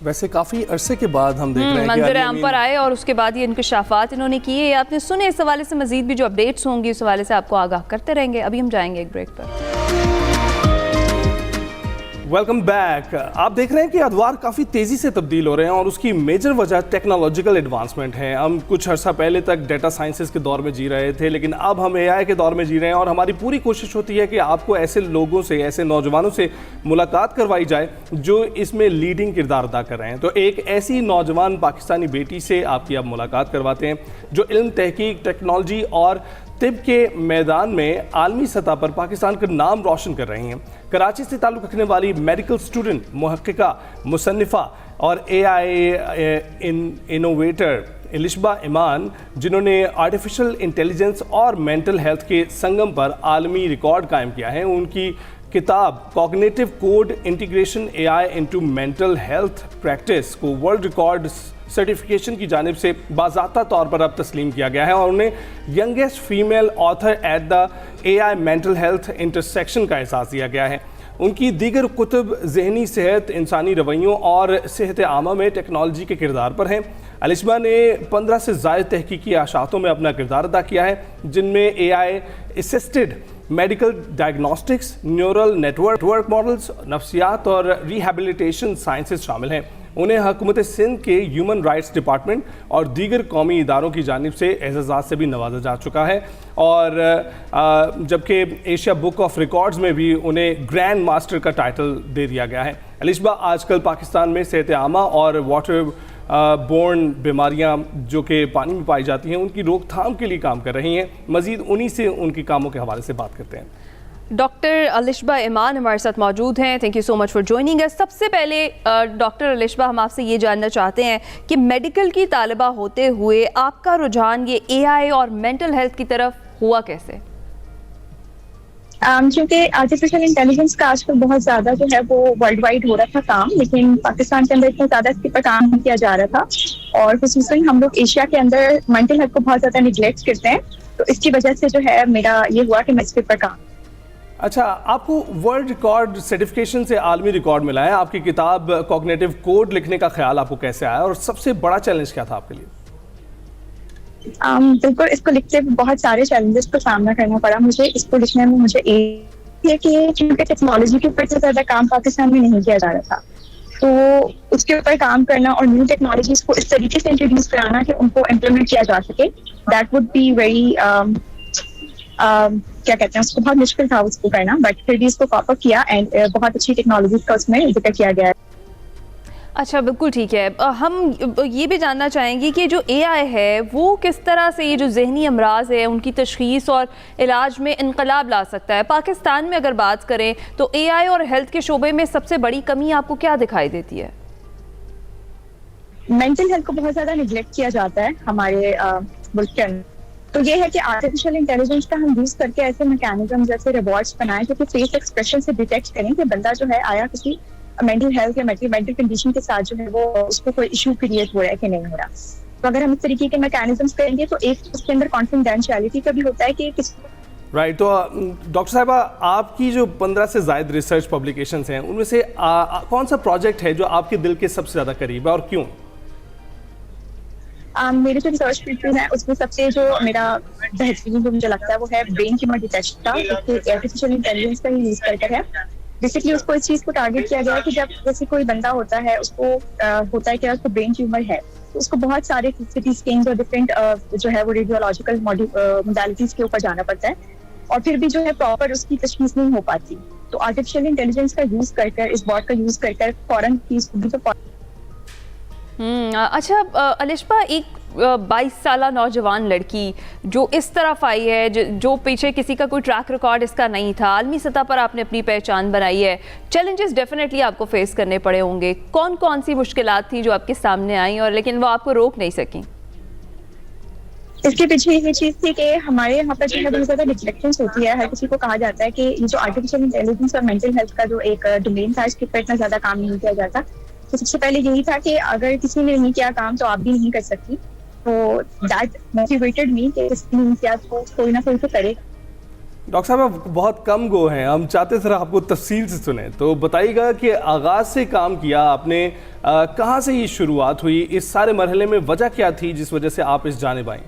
[SPEAKER 2] वैसे काफ़ी अरसे के बाद हम देख रहे हैं
[SPEAKER 1] मंजर आम पर आए, और उसके बाद ये इंकशाफात इन्होंने किए, आपने सुने। इस हवाले से मजीद भी जो अपडेट्स होंगी उस हवाले से आपको आगाह करते रहेंगे। अभी हम जाएंगे एक ब्रेक पर।
[SPEAKER 2] Welcome back. आप देख रहे हैं कि अदवार काफ़ी तेज़ी से तब्दील हो रहे हैं और उसकी मेजर वजह टेक्नोलॉजिकल एडवांसमेंट है। हम कुछ अर्सा पहले तक डेटा साइंसेस के दौर में जी रहे थे, लेकिन अब हम एआई के दौर में जी रहे हैं और हमारी पूरी कोशिश होती है कि आपको ऐसे लोगों से, ऐसे नौजवानों से मुलाकात करवाई जाए जो इसमें लीडिंग किरदार अदा कर रहे हैं। तो एक ऐसी नौजवान पाकिस्तानी बेटी से आपकी अब मुलाकात करवाते हैं जो इल्म, तहकीक, टेक्नोलॉजी और तिब के मैदान में आलमी सतह पर पाकिस्तान का नाम रोशन कर रही हैं। कराची से ताल्लुक़ रखने वाली मेडिकल स्टूडेंट, मुहक्किका, मुसन्निफ़ा और एआई इनोवेटर अलिशबा ईमान, जिन्होंने आर्टिफिशियल इंटेलिजेंस और मेंटल हेल्थ के संगम पर आलमी रिकॉर्ड कायम किया है, उनकी किताब cognitive code integration AI into mental health practice को वर्ल्ड रिकॉर्ड सर्टिफिकेशन की जानिब से बाज़ाब्ता तौर पर अब तस्लीम किया गया है और उन्हें youngest female author at the AI mental health intersection का एहसास दिया गया है। उनकी दीगर कुतुब ज़हनी सेहत, इंसानी रवैयों और सेहत आमा में टेक्नोलॉजी के किरदार पर हैं। अलिशबा ने 15 से ज़ायद तहकीकी अशातों में अपना किरदार अदा किया है, जिनमें AI assisted medical diagnostics, neural network models, नफ्सियात और रिहैबिलिटेशन साइंसेस शामिल हैं। उन्हें हुकूमत सिंध के ह्यूमन राइट्स डिपार्टमेंट और दीगर कौमी इदारों की जानिब से एजाज़ात से भी नवाजा जा चुका है और जबकि एशिया बुक ऑफ रिकॉर्ड्स में भी उन्हें ग्रैंड मास्टर का टाइटल दे दिया गया है। अलिशबा आजकल पाकिस्तान में सेहत आमा और वाटर बोर्न बीमारियां जो कि पानी में पाई जाती हैं, उनकी रोकथाम के लिए काम कर रही हैं। मज़ीद उन्हीं से, उनके कामों के हवाले से बात करते हैं।
[SPEAKER 1] डॉक्टर अलिशबा ईमान हमारे साथ मौजूद हैं। Thank you so much for joining us. सबसे पहले डॉक्टर अलिशबा, हम आपसे ये जानना चाहते हैं कि मेडिकल की तालिबा होते हुए आपका रुझान ये एआई और मेंटल हेल्थ की तरफ हुआ कैसे?
[SPEAKER 8] क्योंकि आर्टिफिशियल इंटेलिजेंस का आजकल बहुत ज़्यादा जो है वो वर्ल्ड वाइड हो रहा था काम, लेकिन पाकिस्तान के अंदर इतना ज़्यादा इसके पर काम नहीं किया जा रहा था और खुसूसन हम लोग एशिया के अंदर मेंटल हेल्थ को बहुत ज़्यादा निगलेक्ट करते हैं, तो इसकी वजह से जो है मेरा ये हुआ कि मैं इस पर काम।
[SPEAKER 2] अच्छा, आपको वर्ल्ड रिकॉर्ड सर्टिफिकेशन से आलमी रिकॉर्ड मिला है। आपकी किताब कॉग्निटिव कोड लिखने का ख्याल आपको कैसे आया और सबसे बड़ा चैलेंज क्या था आपके लिए?
[SPEAKER 8] बिल्कुल, इसको लिखते हुए बहुत सारे चैलेंजेस का सामना करना पड़ा मुझे। इसको लिखने में मुझे ये कि क्योंकि टेक्नोलॉजी के ऊपर से ज़्यादा काम पाकिस्तान में नहीं किया जा रहा था, तो उसके ऊपर काम करना और न्यू टेक्नोलॉजीज को इस तरीके से इंट्रोड्यूस कराना कि उनको इम्प्लीमेंट किया जा सके, दैट वुड बी वेरी क्या कहते हैं उसको, बहुत मुश्किल था उसको करना, बट फिर भी इसको कॉप अप किया एंड बहुत अच्छी टेक्नोलॉजी का उसमें जिक्र किया गया है।
[SPEAKER 1] अच्छा, बिल्कुल ठीक है। हम ये भी जानना चाहेंगे कि जो एआई है वो किस तरह से ये जो जहनी अमराज है उनकी तशखीस और इलाज में इनकलाब ला सकता है। पाकिस्तान में अगर बात करें तो एआई और हेल्थ के शोबे में सबसे बड़ी कमी आपको क्या दिखाई देती है?
[SPEAKER 8] मेंटल हेल्थ को बहुत ज़्यादा निगलेक्ट किया जाता है हमारे मुल्क के अंदर, तो ये है कि आर्टिफिशियल इंटेलिजेंस का हम यूज करके ऐसे मैकेनिज्म जैसे रिवॉर्ड्स बनाएं जो कि फेस एक्सप्रेशन से डिटेक्ट करें कि बंदा जो है आया किसी मेंटल हेल्थ या मेंटल कंडीशन के साथ जो है वो उसको कोई इशू क्रिएट हो रहा है कि नहीं हो रहा। तो अगर हम इस तरीके के मैकेनिज्म्स करेंगे तो एक उसके अंदर कॉन्फिडेंशियलिटी का भी होता है कि किस
[SPEAKER 2] राइट। तो डॉक्टर साहिबा, आपकी जो 15 से ज़ायद रिसर्च पब्लिकेशंस हैं उनमें से कौन सा प्रोजेक्ट है जो आपके दिल के सबसे ज़्यादा करीब है और क्यों?
[SPEAKER 8] मेरे जो रिसर्च पेपर है उसमें सबसे जो मेरा बेहतरीन जो मुझे लगता है वो है ब्रेन ट्यूमर डिटेक्शन का, जो आर्टिफिशियल इंटेलिजेंस का ही यूज करके है। बेसिकली उसको इस चीज को टारगेट किया गया है कि जब जैसे कोई बंदा होता है उसको होता है कि उसको ब्रेन ट्यूमर है, तो उसको बहुत सारे सिटी स्कैन्स और डिफरेंट जो है वो रेडियोलॉजिकल मोडालिटीज के ऊपर जाना पड़ता है और फिर भी जो है प्रॉपर उसकी तशखीस नहीं हो पाती। तो आर्टिफिशियल इंटेलिजेंस का यूज कर इस बॉट का यूज कर फौरन चीज को भी तो
[SPEAKER 1] अच्छा अलिशबा, एक 22 साला नौजवान लड़की जो इस तरफ आई है, जो पीछे किसी का कोई ट्रैक रिकॉर्ड इसका नहीं था, आलमी सतह पर आपने अपनी पहचान बनाई है, चैलेंजेस डेफिनेटली आपको फेस करने पड़े होंगे। कौन कौन सी मुश्किलात थी जो आपके सामने आई और लेकिन वो आपको रोक नहीं सकी?
[SPEAKER 8] इसके पीछे ये चीज थी कि हमारे यहाँ पर जो है बहुत ज्यादा डिस्ट्रैक्शंस होती है। हर किसी को कहा जाता है कि ये जो आर्टिफिशियल इंटेलिजेंस और मेंटल हेल्थ का जो एक डोमेन था इसके ऊपर इतना ज्यादा काम नहीं किया जाता। तो सबसे पहले यही था कि अगर किसी ने नहीं किया काम तो आप भी नहीं कर सकती, तो दैट मोटिवेटेड मी कि किसी ने नहीं किया तो कोई ना कोई तो करेगा।
[SPEAKER 2] डॉक्टर साहब, बहुत कम गो हैं, हम चाहते सर आपको तफसील से सुने, तो बताइएगा कि आगाज़ से काम किया आपने, कहाँ से ये शुरुआत हुई, इस सारे मरहले में वजह क्या थी जिस वजह से आप इस जानिब आई?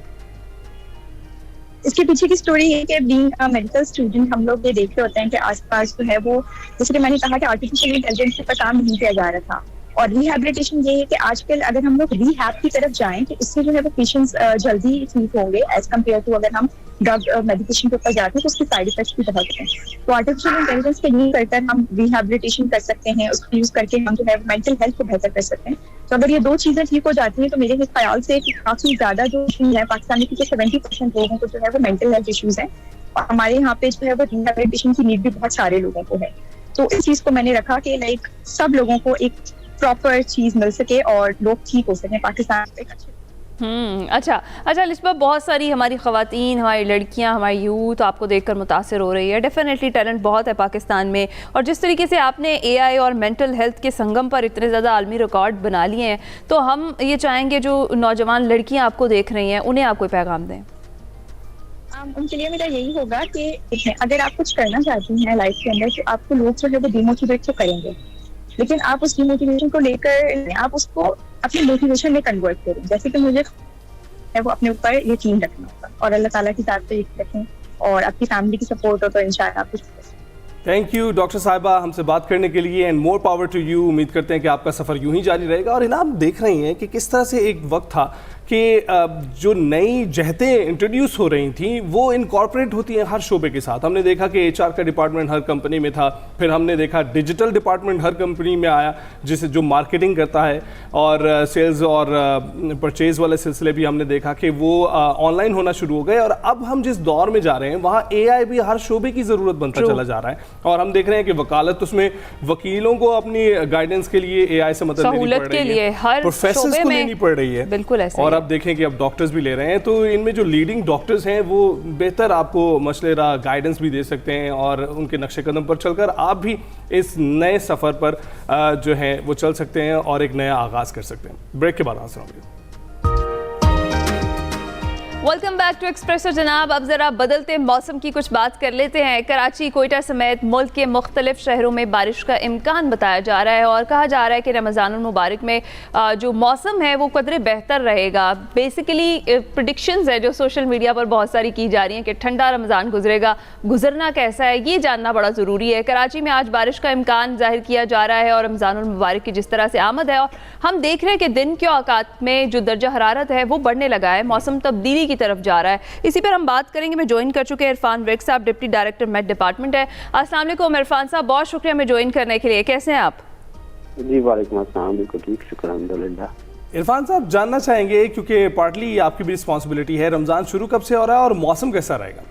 [SPEAKER 8] اس کے پیچھے کی اسٹوری یہ کہ بینگ میڈیکل اسٹوڈنٹ ہم لوگ یہ دیکھ رہے ہوتے ہیں کہ آس پاس جو ہے وہ جیسے کہ میں نے کہا کہ آرٹیفیشیل انٹیلیجنس پر کام نہیں کیا جا رہا تھا. اور ریہیبلیٹیشن یہ ہے کہ آج کل اگر ہم لوگ ریہیب کی طرف جائیں تو اس سے جو ہے وہ پیشنٹس جلدی ٹھیک ہوں گے ایز کمپیئر ٹو اگر ہم ڈرگ میڈیکیشن کے اوپر جاتے ہیں تو اس کے سائڈ افیکٹس بھی بہت ہیں. تو آرٹیفیشیل انٹیلیجنس کا یوز کر کر ہم ریہیبلیٹیشن کر سکتے ہیں, اس کو یوز کر کے ہم جو ہے مینٹل ہیلتھ کو بہتر کر سکتے ہیں. تو اگر یہ دو چیزیں ٹھیک ہو جاتی ہیں تو میرے خیال سے کافی زیادہ جو ایشوز ہیں پاکستان میں, کیونکہ 70% لوگوں کو جو ہے وہ مینٹل ہیلتھ ایشوز ہیں اور ہمارے یہاں پہ جو ہے وہ ریہیبلیٹیشن کی نیڈ بھی بہت سارے لوگوں کو ہے. تو اس چیز کو میں نے رکھا کہ لائک سب لوگوں کو ایک پراپر چیز مل سکے اور لوگ ٹھیک ہو سکیں پاکستان پہ.
[SPEAKER 1] اچھا لسبہ, بہت ساری ہماری خواتین, ہماری لڑکیاں, ہماری یوتھ آپ کو دیکھ کر متاثر ہو رہی ہے. ڈیفینیٹلی ٹیلنٹ بہت ہے پاکستان میں, اور جس طریقے سے آپ نے اے آئی اور مینٹل ہیلتھ کے سنگم پر اتنے زیادہ عالمی ریکارڈ بنا لیے ہیں, تو ہم یہ چاہیں گے جو نوجوان لڑکیاں آپ کو دیکھ رہی ہیں انہیں آپ کوئی پیغام دیں.
[SPEAKER 8] ان کے لیے میرا یہی ہوگا کہ اگر آپ کچھ کرنا چاہتی ہیں لائف کے اندر تو آپ کو لوگ جو ہے وہ ڈیموٹیویٹ تو کریں گے, لیکن آپ اس ڈیموٹیویشن کو لے کر آپ اس کو اپنی موٹیویشن میں کنورٹ کریں. جیسے کہ مجھے وہ اپنے اوپر یقین رکھنا ہوگا اور اللہ تعالیٰ کی ذات پہ یقین رکھیں اور آپ کی فیملی کی سپورٹ ہو تو انشاءاللہ آپ کچھ.
[SPEAKER 2] تھینک یو ڈاکٹر صاحبہ ہم سے بات کرنے کے لیے, and more power to you. امید کرتے ہیں کہ آپ کا سفر یوں ہی جاری رہے گا. اور انعام دیکھ رہی ہیں کہ کس طرح سے ایک وقت تھا کہ جو نئی جہتیں انٹروڈیوس ہو رہی تھیں وہ انکارپوریٹ ہوتی ہیں ہر شعبے کے ساتھ. ہم نے دیکھا کہ ایچ آر کا ڈپارٹمنٹ ہر کمپنی میں تھا, پھر ہم نے دیکھا ڈیجیٹل ڈپارٹمنٹ ہر کمپنی میں آیا جسے جو مارکیٹنگ کرتا ہے, اور سیلز اور پرچیز والے سلسلے بھی ہم نے دیکھا کہ وہ آن لائن ہونا شروع ہو گئے. اور اب ہم جس دور میں جا رہے ہیں وہاں اے آئی بھی ہر شعبے کی ضرورت بنتا چلا جا رہا ہے, اور ہم دیکھ رہے ہیں کہ وکالت اس میں وکیلوں کو اپنی گائیڈنس کے لیے اے آئی سے مدد لینی پڑ رہی ہے, پروفیسرز کو لینی پڑ رہی ہے.
[SPEAKER 1] بالکل ایسا.
[SPEAKER 2] اور اب دیکھیں کہ اب ڈاکٹرز بھی لے رہے ہیں, تو ان میں جو لیڈنگ ڈاکٹرز ہیں وہ بہتر آپ کو مشورہ راہ گائیڈنس بھی دے سکتے ہیں, اور ان کے نقش قدم پر چل کر آپ بھی اس نئے سفر پر جو ہیں وہ چل سکتے ہیں اور ایک نیا آغاز کر سکتے ہیں. بریک کے بعد حاصل ہوں گے.
[SPEAKER 1] Welcome back to Expresso. جناب اب ذرا بدلتے موسم کی کچھ بات کر لیتے ہیں. کراچی, کوئٹہ سمیت ملک کے مختلف شہروں میں بارش کا امکان بتایا جا رہا ہے, اور کہا جا رہا ہے کہ رمضان المبارک میں جو موسم ہے وہ قدرے بہتر رہے گا. بیسیکلی پریڈکشنز ہے جو سوشل میڈیا پر بہت ساری کی جا رہی ہیں کہ ٹھنڈا رمضان گزرے گا, گزرنا کیسا ہے یہ جاننا بڑا ضروری ہے. کراچی میں آج بارش کا امکان ظاہر کیا جا رہا ہے, اور رمضان المبارک کی جس طرح سے آمد ہے, اور ہم دیکھ رہے ہیں کہ دن کے اوقات میں جو درجہ حرارت ہے وہ بڑھنے لگا ہے, موسم تبدیلی کی طرف جا رہا ہے. اسی پر ہم بات کریں گے. میں جوائن کر چکے عرفان ویک صاحب, ڈپٹی ڈائریکٹر میٹ ڈپارٹمنٹ ہے. السلام علیکم عرفان صاحب, بہت شکریہ ہمیں جوائن کرنے کے لیے. کیسے ہیں آپ؟
[SPEAKER 9] جی وعلیکم السلام, بالکل ٹھیک, شکر الحمدللہ.
[SPEAKER 2] عرفان صاحب جاننا چاہیں گے کیونکہ پارٹلی آپ کی بھی رسپانسبلٹی ہے, رمضان شروع کب سے ہو رہا ہے اور موسم کیسا رہے گا؟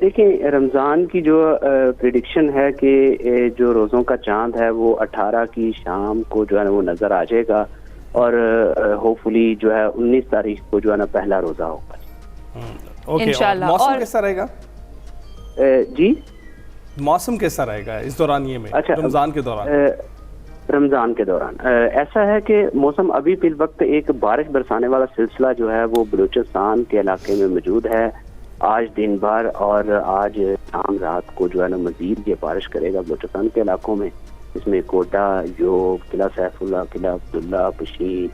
[SPEAKER 9] دیکھیں رمضان کی جو پریڈکشن ہے کہ جو روزوں کا چاند ہے وہ 18 کی شام کو جو ہے وہ نظر آ جائے گا, اور ہوپ فلی جو ہے 19 تاریخ کو جو ہے نا پہلا روزہ ہوگا.
[SPEAKER 1] انشاءاللہ.
[SPEAKER 2] موسم کیسا رہے گا؟
[SPEAKER 9] جی
[SPEAKER 2] موسم کیسا رہے گا اس دوران یہ میں رمضان کے دوران؟
[SPEAKER 9] رمضان کے دوران ایسا ہے کہ موسم ابھی فی الوقت ایک بارش برسانے والا سلسلہ جو ہے وہ بلوچستان کے علاقے میں موجود ہے آج دن بھر, اور آج شام رات کو جو ہے نا مزید یہ بارش کرے گا بلوچستان کے علاقوں میں, اس میں کوٹہ, یوب, قلعہ سیف اللہ, قلعہ عبداللہ, پشین,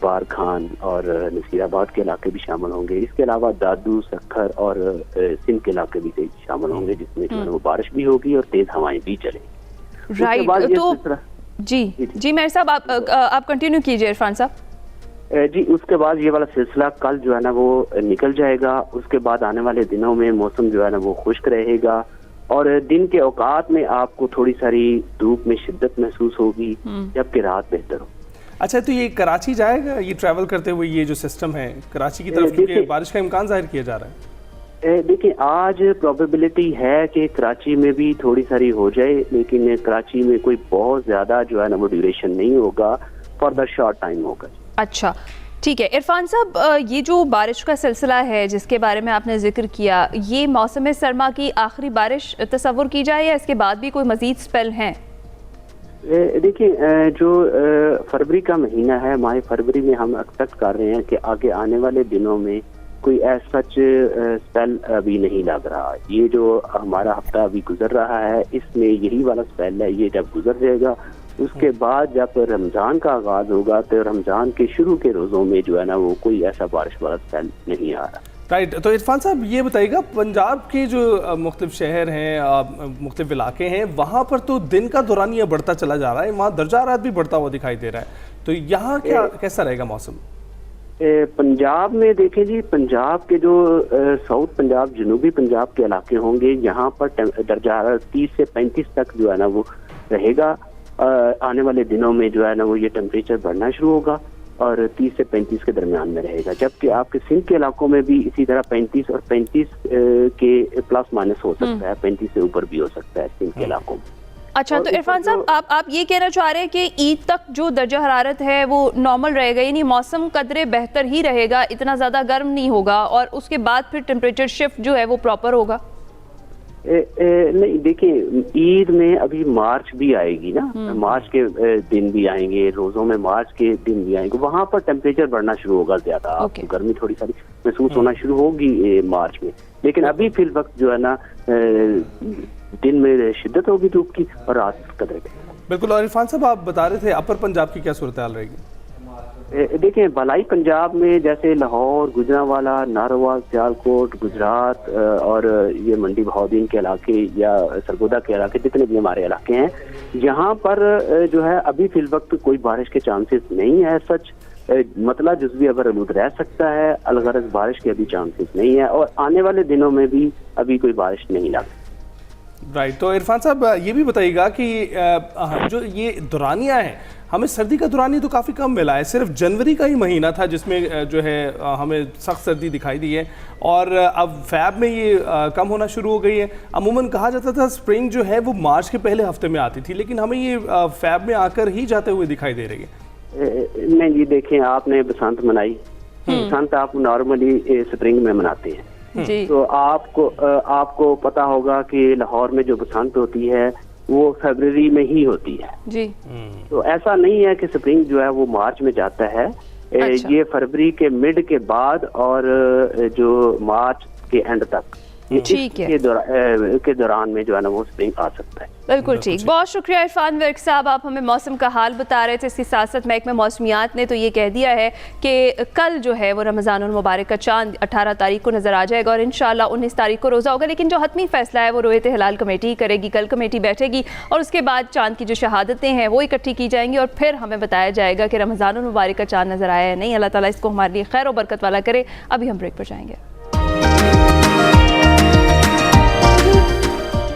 [SPEAKER 9] بار خان اور نصیر آباد کے علاقے بھی شامل ہوں گے. اس کے علاوہ دادو, سکھر اور سندھ کے علاقے بھی شامل ہوں گے جس میں جو ہے وہ بارش بھی ہوگی اور تیز ہوائیں بھی چلیں گی.
[SPEAKER 1] رائٹ. تو جی میر صاحب آپ کنٹینیو کیجیے عرفان صاحب.
[SPEAKER 9] جی اس کے بعد یہ والا سلسلہ کل جو ہے نا وہ نکل جائے گا. اس کے بعد آنے والے دنوں میں موسم جو ہے نا وہ خشک رہے گا, اور دن کے اوقات میں آپ کو تھوڑی ساری دھوپ میں شدت محسوس ہوگی جبکہ رات بہتر ہو.
[SPEAKER 2] اچھا, تو یہ کراچی جائے گا یہ ٹریول کرتے ہوئے, یہ جو سسٹم ہے کراچی کی طرف کیونکہ بارش کا امکان ظاہر کیا جا رہا ہے؟
[SPEAKER 9] دیکھیں آج پروبیبلٹی ہے کہ کراچی میں بھی تھوڑی ساری ہو جائے, لیکن کراچی میں کوئی بہت زیادہ جو ہے نا وہ ڈیوریشن نہیں ہوگا, فار دا شارٹ ٹائم ہوگا.
[SPEAKER 1] اچھا ٹھیک ہے. عرفان صاحب یہ جو بارش کا سلسلہ ہے جس کے بارے میں آپ نے ذکر کیا, یہ موسم سرما کی آخری بارش تصور کی جائے یا اس کے بعد بھی کوئی مزید سپیل ہیں؟
[SPEAKER 9] دیکھیں جو فروری کا مہینہ ہے, ماہ فروری میں ہم ایکسپیکٹ کر رہے ہیں کہ آگے آنے والے دنوں میں کوئی ایز سچ سپیل ابھی نہیں لگ رہا. یہ جو ہمارا ہفتہ ابھی گزر رہا ہے اس میں یہی والا سپیل ہے, یہ جب گزر جائے گا اس کے بعد جب رمضان کا آغاز ہوگا تو رمضان کے شروع کے روزوں میں جو ہے نا وہ کوئی ایسا بارش والا سپیل نہیں آ رہا.
[SPEAKER 2] رائٹ. تو عرفان صاحب یہ بتائیے گا پنجاب کے جو مختلف شہر ہیں مختلف علاقے ہیں وہاں پر تو دن کا دورانیہ بڑھتا چلا جا رہا ہے, وہاں درجہ حرارت بھی بڑھتا ہوا دکھائی دے رہا ہے, تو یہاں کیسا رہے گا موسم؟
[SPEAKER 9] پنجاب میں دیکھیں جی, پنجاب کے جو ساؤتھ پنجاب جنوبی پنجاب کے علاقے ہوں گے یہاں پر درجہ حرارت 30 سے 35 تک جو ہے نا وہ رہے گا. آنے والے دنوں میں جو ہے نا وہ یہ ٹیمپریچر بڑھنا شروع ہوگا اور 30 سے 35 کے درمیان میں رہے گا, جبکہ آپ کے سندھ کے علاقوں میں بھی اسی طرح 35 اور 35 کے پلس مائنس ہو سکتا ہے, 35 سے اوپر بھی ہو سکتا ہے سندھ کے علاقوں میں.
[SPEAKER 1] اچھا, تو عرفان صاحب آپ یہ کہنا چاہ رہے ہیں کہ عید تک جو درجہ حرارت ہے وہ نارمل رہے گا, یعنی موسم قدرے بہتر ہی رہے گا, اتنا زیادہ گرم نہیں ہوگا, اور اس کے بعد پھر ٹیمپریچر شفٹ جو ہے وہ پراپر ہوگا؟
[SPEAKER 9] نہیں دیکھیں, عید میں ابھی مارچ بھی آئے گی نا, مارچ کے دن بھی آئیں گے, روزوں میں مارچ کے دن بھی آئیں گے, وہاں پر ٹیمپریچر بڑھنا شروع ہوگا زیادہ, آپ کو گرمی تھوڑی ساری محسوس ہونا شروع ہوگی مارچ میں. لیکن ابھی فی الوقت جو ہے نا دن میں شدت ہوگی دھوپ کی اور رات قدرے کی.
[SPEAKER 2] بالکل. اور عرفان صاحب آپ بتا رہے تھے اپر پنجاب کی کیا صورتحال رہے گی؟
[SPEAKER 9] دیکھیں بالائی پنجاب میں جیسے لاہور, گجرانوالہ, ناروا, سیالکوٹ, گجرات اور یہ منڈی بہاؤدین کے علاقے یا سرگودا کے علاقے, جتنے بھی ہمارے علاقے ہیں یہاں پر جو ہے ابھی فی الوقت کوئی بارش کے چانسز نہیں ہے. سچ مطلب جزوی ابر آلود رہ سکتا ہے, الغرض بارش کے ابھی چانسز نہیں ہے, اور آنے والے دنوں میں بھی ابھی کوئی بارش نہیں لگتی.
[SPEAKER 2] رائٹ. تو عرفان صاحب یہ بھی بتائیے گا کہ جو یہ دورانیہ ہے, ہمیں سردی کا دورانیہ تو کافی کم ملا ہے, صرف جنوری کا ہی مہینہ تھا جس میں جو ہے ہمیں سخت سردی دکھائی دی ہے, اور اب فیب میں یہ کم ہونا شروع ہو گئی ہے. عموماً کہا جاتا تھا اسپرنگ جو ہے وہ مارچ کے پہلے ہفتے میں آتی تھی, لیکن ہمیں یہ فیب میں آ کر ہی جاتے ہوئے دکھائی دے رہی ہے.
[SPEAKER 9] نہیں جی, دیکھیں آپ نے بسنت منائی, بسنت آپ نارملی اسپرنگ میں مناتے ہیں, تو آپ کو پتا ہوگا کہ لاہور میں جو بسنت ہوتی ہے وہ فیبرری میں ہی ہوتی ہے
[SPEAKER 1] جی.
[SPEAKER 9] تو ایسا نہیں ہے کہ اسپرنگ جو ہے وہ مارچ میں جاتا ہے, یہ فروری کے مڈ کے بعد اور جو مارچ کے اینڈ تک کے دوران میں جو ہے نا وہ اسپرنگ آ سکتا ہے.
[SPEAKER 1] بالکل ٹھیک. بہت شکریہ عرفان ورک صاحب, آپ ہمیں موسم کا حال بتا رہے تھے. اس کی ساتھ ساتھ محکمہ موسمیات نے تو یہ کہہ دیا ہے کہ کل جو ہے وہ رمضان المبارک کا چاند 18 تاریخ کو نظر آ جائے گا, اور انشاءاللہ 19 تاریخ کو روزہ ہوگا, لیکن جو حتمی فیصلہ ہے وہ رویت ہلال کمیٹی کرے گی. کل کمیٹی بیٹھے گی اور اس کے بعد چاند کی جو شہادتیں ہیں وہ اکٹھی کی جائیں گی, اور پھر ہمیں بتایا جائے گا کہ رمضان المبارک کا چاند نظر آیا ہے نہیں. اللہ تعالیٰ اس کو ہمارے لیے خیر و برکت والا کرے. ابھی ہم بریک پر جائیں گے.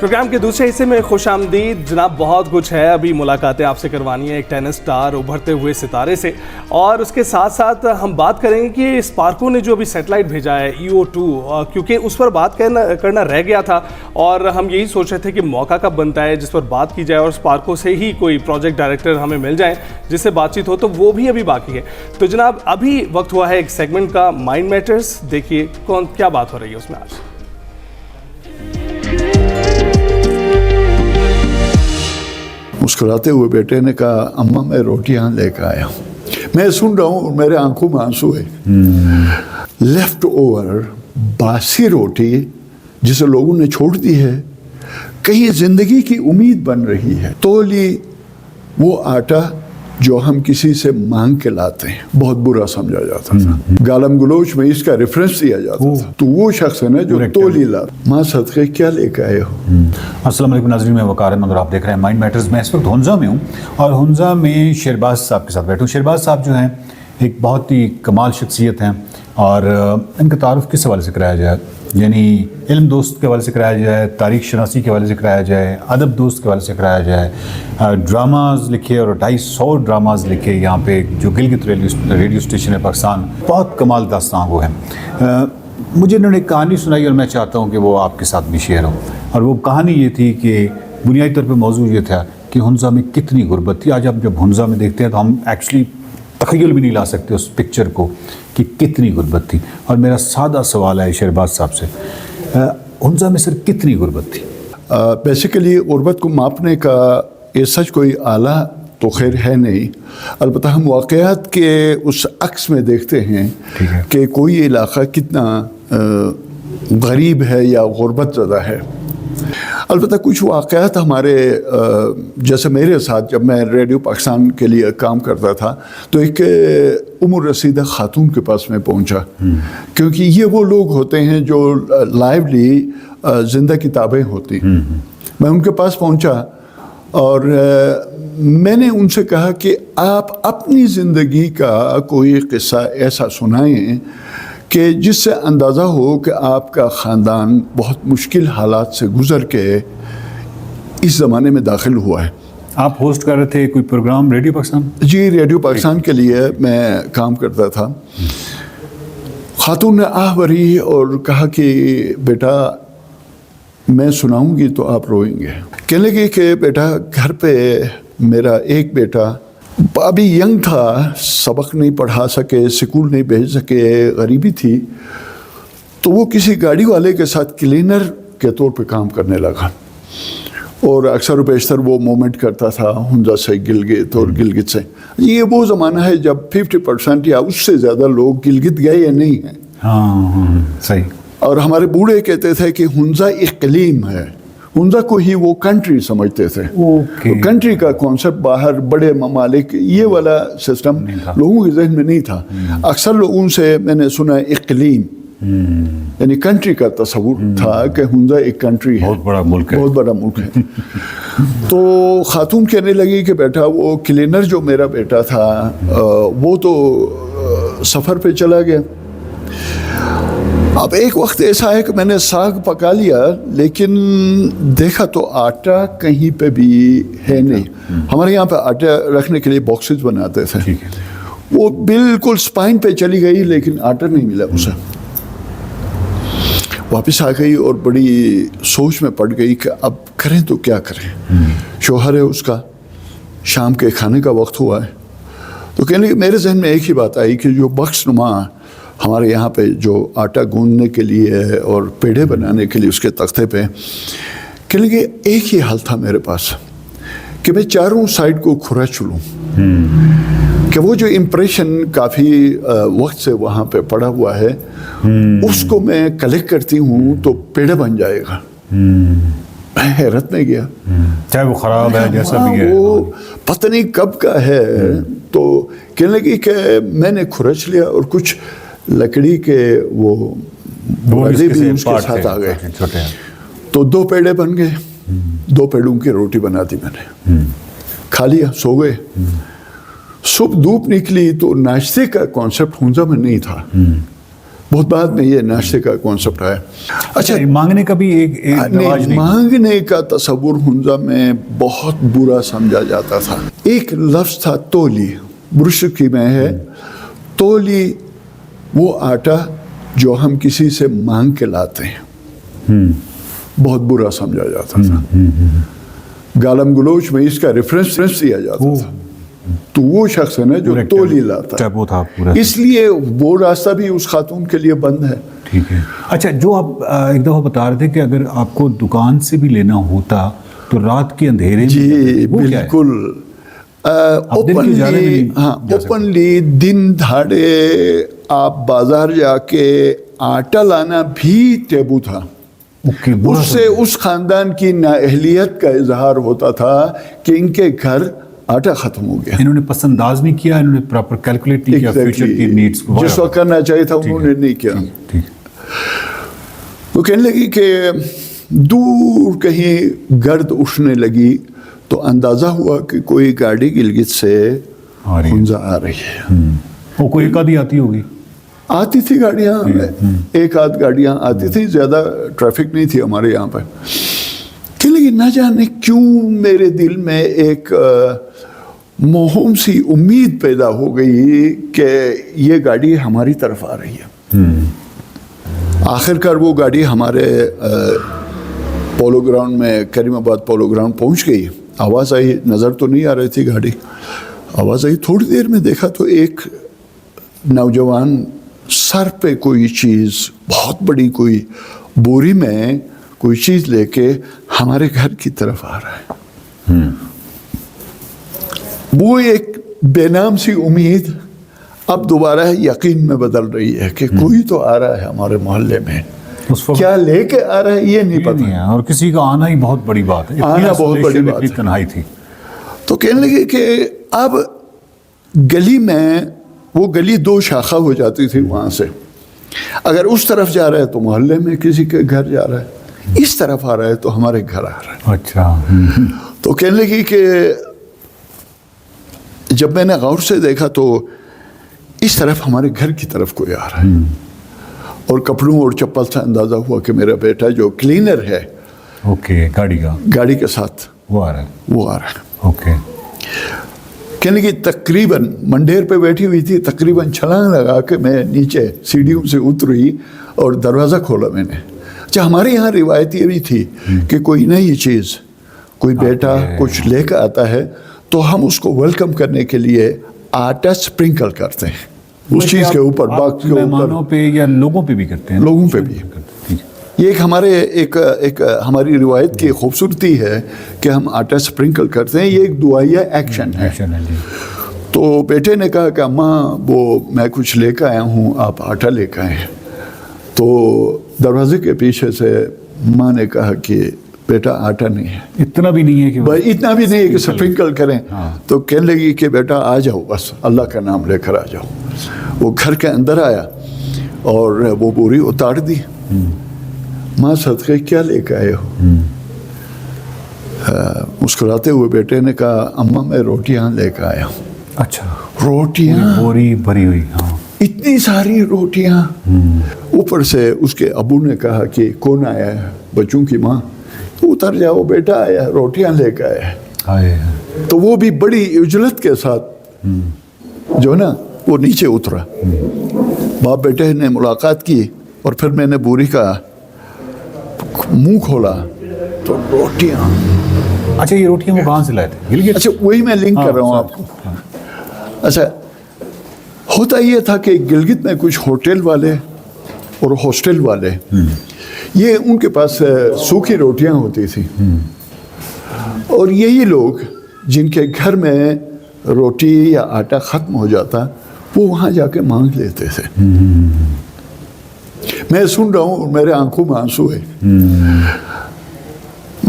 [SPEAKER 2] پروگرام کے دوسرے حصے میں خوش آمدید جناب. بہت کچھ ہے, ابھی ملاقاتیں آپ سے کروانی ہے ایک ٹینس سٹار ابھرتے ہوئے ستارے سے, اور اس کے ساتھ ساتھ ہم بات کریں گے کہ اسپارکو نے جو ابھی سیٹلائٹ بھیجا ہے EO2, کیونکہ اس پر بات کرنا رہ گیا تھا, اور ہم یہی سوچ رہے تھے کہ موقع کب بنتا ہے جس پر بات کی جائے اور اسپارکو سے ہی کوئی پروجیکٹ ڈائریکٹر ہمیں مل جائیں جس سے بات چیت ہو, تو وہ بھی ابھی باقی ہے. تو جناب ابھی وقت ہوا ہے ایک سیگمنٹ کا, مائنڈ میٹرز. دیکھیے کیا بات ہو رہی ہے اس میں آج.
[SPEAKER 10] مسکراتے ہوئے بیٹے نے کہا اماں میں روٹیاں لے کے آیا ہوں. میں سن رہا ہوں اور میرے آنکھوں میں آنسو ہے. لیفٹ اوور باسی روٹی جسے لوگوں نے چھوڑ دی ہے, کہیں زندگی کی امید بن رہی ہے. تولی وہ آٹا جو ہم کسی سے مانگ کے لاتے ہیں, بہت برا سمجھا جاتا تھا, گالم گلوچ میں اس کا ریفرنس دیا جاتا تھا. تو وہ شخص ہے نا جو تولی لا. ماں صدقے کیا لے کے آئے ہو؟
[SPEAKER 11] السلام علیکم ناظرین, میں وقار احمد اور آپ دیکھ رہے ہیں مائنڈ میٹرز. میں اس وقت ہنزا میں ہوں, اور ہنزا میں شہرباز صاحب کے ساتھ بیٹھا ہوں. شہرباز صاحب جو ہیں ایک بہت ہی کمال شخصیت ہیں, اور ان کا تعارف کس حوالے سے کرایا جائے, یعنی علم دوست کے حوالے سے کرایا جائے, تاریخ شناسی کے حوالے سے کرایا جائے, ادب دوست کے حوالے سے کرایا جائے. ڈراماز لکھے اور 250 ڈراماز لکھے یہاں پہ, جو گلگت ریڈیو اسٹیشن ہے پاکستان, بہت کمال داستان وہ ہیں. مجھے انہوں نے ایک کہانی سنائی اور میں چاہتا ہوں کہ وہ آپ کے ساتھ بھی شیئر ہو. اور وہ کہانی یہ تھی کہ بنیادی طور پہ موضوع یہ تھا کہ ہنزا میں کتنی غربت تھی. آج آپ جب ہنزا میں دیکھتے ہیں تو ہم ایکچولی تخیل بھی نہیں لا سکتے اس پکچر کو کہ کتنی غربت تھی. اور میرا سادہ سوال ہے شہرباز صاحب سے, ہنزا میں سر کتنی غربت تھی؟
[SPEAKER 10] بیسیکلی غربت کو ماپنے کا یہ سچ کوئی آلہ تو خیر ہے نہیں, البتہ ہم واقعات کے اس عکس میں دیکھتے ہیں کہ کوئی علاقہ کتنا غریب ہے یا غربت زدہ ہے. البتہ کچھ واقعات ہمارے, جیسے میرے ساتھ جب میں ریڈیو پاکستان کے لیے کام کرتا تھا, تو ایک उम्र रसीदा खातून के पास में पहुंचा, क्योंकि ये वो लोग होते हैं जो लाइवली जिंदा किताबें होती। मैं उनके पास पहुंचा और मैंने उनसे कहा कि आप अपनी ज़िंदगी का कोई किस्सा ऐसा सुनाएं कि जिससे अंदाज़ा हो कि आपका ख़ानदान बहुत मुश्किल हालात से गुज़र के इस ज़माने में दाखिल हुआ है।
[SPEAKER 11] आप होस्ट कर रहे थे कोई प्रोग्राम रेडियो पाकिस्तान?
[SPEAKER 10] जी, रेडियो पाकिस्तान के लिए मैं काम करता था। खातून ने आह भरी और कहा कि बेटा मैं सुनाऊंगी तो आप रोएंगे। कहने लगी कि बेटा घर पे मेरा एक बेटा अभी यंग था, सबक नहीं पढ़ा सके, स्कूल नहीं भेज सके, गरीबी थी, तो वो किसी गाड़ी वाले के साथ क्लीनर के तौर पे काम करने लगा और अक्सर व बेशतर वो मूवमेंट करता था हुंजा से गिलगित और गिलगित से। ये वो ज़माना है जब 50% या उससे ज़्यादा लोग गिलगित गए या नहीं हैं।
[SPEAKER 11] हाँ, सही।
[SPEAKER 10] और हमारे बूढ़े कहते थे कि हुंजा इकलीम है, हुंजा को ही वो कंट्री समझते थे।
[SPEAKER 11] ओके।
[SPEAKER 10] तो कंट्री का कॉन्सेप्ट बाहर बड़े ममालिक ये वाला सिस्टम लोगों के जहन में नहीं था। अक्सर लोगों से मैंने सुना इकलीम यानी कंट्री का तस्वुर था कि हुंजा एक कंट्री है,
[SPEAKER 11] बहुत बड़ा मुल्क है,
[SPEAKER 10] बहुत बड़ा मुल्क है। तो खातून कहने लगी कि बेटा वो क्लीनर जो मेरा बेटा था वो तो सफ़र पे चला गया। अब एक वक्त ऐसा है कि मैंने साग पका लिया लेकिन देखा तो आटा कहीं पे भी है नहीं। हमारे यहाँ पे आटा रखने के लिए बॉक्सेस बनाते थे, वो बिल्कुल स्पाइन पे चली गई लेकिन आटा नहीं मिला उसे। वापस आ गई और बड़ी सोच में पड़ गई कि अब करें तो क्या करें। शौहर है उसका, शाम के खाने का वक्त हुआ है। तो कहने लगे मेरे जहन में एक ही बात आई कि जो बख्शनुमा हमारे यहाँ पे जो आटा गूंदने के लिए और पेड़े बनाने के लिए उसके तख्ते पे, कहने लगे एक ही हल था मेरे पास कि मैं चारों साइड को खुरच लूँ कि वो जो इम्प्रेशन काफ़ी वक्त से वहाँ पे पड़ा हुआ है उसको मैं कलेक्ट करती हूँ तो पेड़ बन जाएगा। मैं हैरत में गया,
[SPEAKER 11] चाहे वो ख़राब है जैसा भी है,
[SPEAKER 10] वो पता नहीं कब का है। तो कहने लगी कि मैंने खुरच लिया और कुछ लकड़ी के वो बर्दे भी उसके साथ आ गए, तो 2 पेड़े बन गए। 2 पेड़ों की रोटी बना दी मैंने, खा लिया, सो गए। सुबह धूप निकली तो नाश्ते का कॉन्सेप्ट हुंजा में नहीं था, बहुत बाद में ये नाश्ते का कॉन्सेप्ट आया। अच्छा,
[SPEAKER 11] मांगने का भी एक रिवाज नहीं,
[SPEAKER 10] मांगने का तस्वुर हुंजा में बहुत बुरा समझा जाता था। एक लफ्ज़ था तोली, बुरशकी में है तोली, वो आटा जो हम किसी से मांग के लाते हैं, बहुत बुरा समझा जाता था। गालम गलोच में इसका रेफरेंस दिया जाता था। तो वो शख्स है ना जो तोली लाता है, इसलिए वो रास्ता भी उस खातून के लिए बंद है।
[SPEAKER 11] ठीक है। अच्छा, जो आप एक दफ़ा बता रहे थे कि अगर आपको दुकान से भी लेना होता तो रात के अंधेरे में,
[SPEAKER 10] जी बिल्कुल, ओपनली, हाँ ओपनली दिन दहाड़े आप बाजार जाके आटा लाना भी टेबू था। उससे उस खानदान की नाअहलियत का इजहार होता था कि इनके घर आटा खत्म हो गया।
[SPEAKER 11] इन्होंने पसंदाज नहीं किया, इन्होंने प्रॉपर कैलकुलेट नहीं किया फ्यूचर की नीड्स को,
[SPEAKER 10] जिस वक्त करना चाहिए था उन्होंने नहीं किया। वो कहने लगी कि दूर कहीं गर्द उठने लगी तो अंदाज़ा हुआ कि कोई गाड़ी गिलगित से हुंजा आ रही है।
[SPEAKER 11] वो कोई एक आधी आती होगी,
[SPEAKER 10] आती थी गाड़ियाँ, एक आध गाड़ियाँ आती थी, ज़्यादा ट्रैफिक नहीं थी हमारे यहाँ पर। कि लेकिन न जाने क्यों मेरे दिल में एक मोहम सी उम्मीद पैदा हो गई कि ये गाड़ी हमारी तरफ आ रही है। आखिरकार वो गाड़ी हमारे पोलो ग्राउंड में, करीमाबाद पोलो ग्राउंड पहुंच गई। आवाज़ आई, नज़र तो नहीं आ रही थी गाड़ी, आवाज़ आई। थोड़ी देर में देखा तो एक नौजवान सर पे कोई चीज़, बहुत बड़ी कोई बोरी में कोई चीज़ लेके हमारे घर की तरफ आ रहा है। वो एक बेनाम सी उम्मीद अब दोबारा यकीन में बदल रही है कि कोई तो आ रहा है हमारे मोहल्ले में। क्या लेके आ रहा है ये नहीं पता
[SPEAKER 11] है, और किसी का आना ही बहुत बड़ी बात है,
[SPEAKER 10] आना बहुत बड़ी बात है।
[SPEAKER 11] तन्हाई थी।
[SPEAKER 10] तो कहने लगे कि अब गली में वो गली 2 शाखा हो जाती थी वहाँ से। अगर उस तरफ जा रहा है तो मोहल्ले में किसी के घर जा रहा है, इस तरफ आ रहा है तो हमारे घर आ रहा है।
[SPEAKER 11] अच्छा।
[SPEAKER 10] तो कहने लगी कि जब मैंने गौर से देखा तो इस तरफ हमारे घर की तरफ कोई आ रहा है, और कपड़ों और चप्पल से अंदाज़ा हुआ कि मेरा बेटा जो क्लीनर है,
[SPEAKER 11] ओके, गाड़ी के
[SPEAKER 10] साथ
[SPEAKER 11] वो आ रहा है। ओके।
[SPEAKER 10] कहने लगी तकरीबन मंडेर पे बैठी हुई थी, तकरीबन छलांग लगा के मैं नीचे सीढ़ियों से उतरी और दरवाज़ा खोला मैंने। अच्छा, हमारे यहाँ रिवायत ये भी थी कि कोई नई चीज़, कोई बेटा कुछ लेकर आता है तो हम उसको वेलकम करने के लिए आटा स्प्रिंकल करते हैं उस चीज़ के ऊपर, बाकी के
[SPEAKER 11] मेहमानों पे या लोगों पे भी करते हैं?
[SPEAKER 10] लोगों पे भी। ये एक हमारी रिवायत की खूबसूरती है कि हम आटा स्प्रिंकल करते हैं, ये एक दुआया एक्शन है। तो बेटे ने कहा कि अम्मा वो मैं कुछ लेकर आया हूँ, आप आटा लेकर आए। तो दरवाजे के पीछे से माँ ने कहा कि बेटा आटा नहीं है,
[SPEAKER 11] इतना भी नहीं है कि
[SPEAKER 10] इतना भी नहीं है कि स्प्रिंकल करें। तो कहने लगी कि बेटा आ जाओ, बस अल्लाह का नाम लेकर आ जाओ। वो घर के अंदर आया और वो बोरी उतार दी। माँ सदक़े क्या लेकर आए हो? मुस्कुराते हुए बेटे ने कहा अम्मा मैं रोटियां लेकर आया हूँ।
[SPEAKER 11] अच्छा,
[SPEAKER 10] रोटियां?
[SPEAKER 11] बोरी भरी हुई। हाँ,
[SPEAKER 10] इतनी सारी रोटियां। ऊपर से उसके अबू ने कहा कि कौन आया है? बच्चों की माँ। उतर जाओ, बेटा आया, रोटियां लेकर आया है। तो वो भी बड़ी उजलत के साथ जो ना वो नीचे उतरा। बाप बेटे ने मुलाकात की और फिर मैंने बोरी का मुंह खोला तो रोटियां।
[SPEAKER 11] अच्छा, ये रोटियां वो कहाँ से लाए थे? गिलगित?
[SPEAKER 10] अच्छा, वही मैं लिंक कर रहा हूँ आपको। अच्छा, होता ये था कि गिलगित में कुछ होटल वाले और हॉस्टल वाले, ये उनके पास सूखी रोटियां होती थी, और यही लोग जिनके घर में रोटी या आटा ख़त्म हो जाता वो वहाँ जाके मांग लेते थे। मैं सुन रहा हूँ, मेरे आंखों में आंसू है।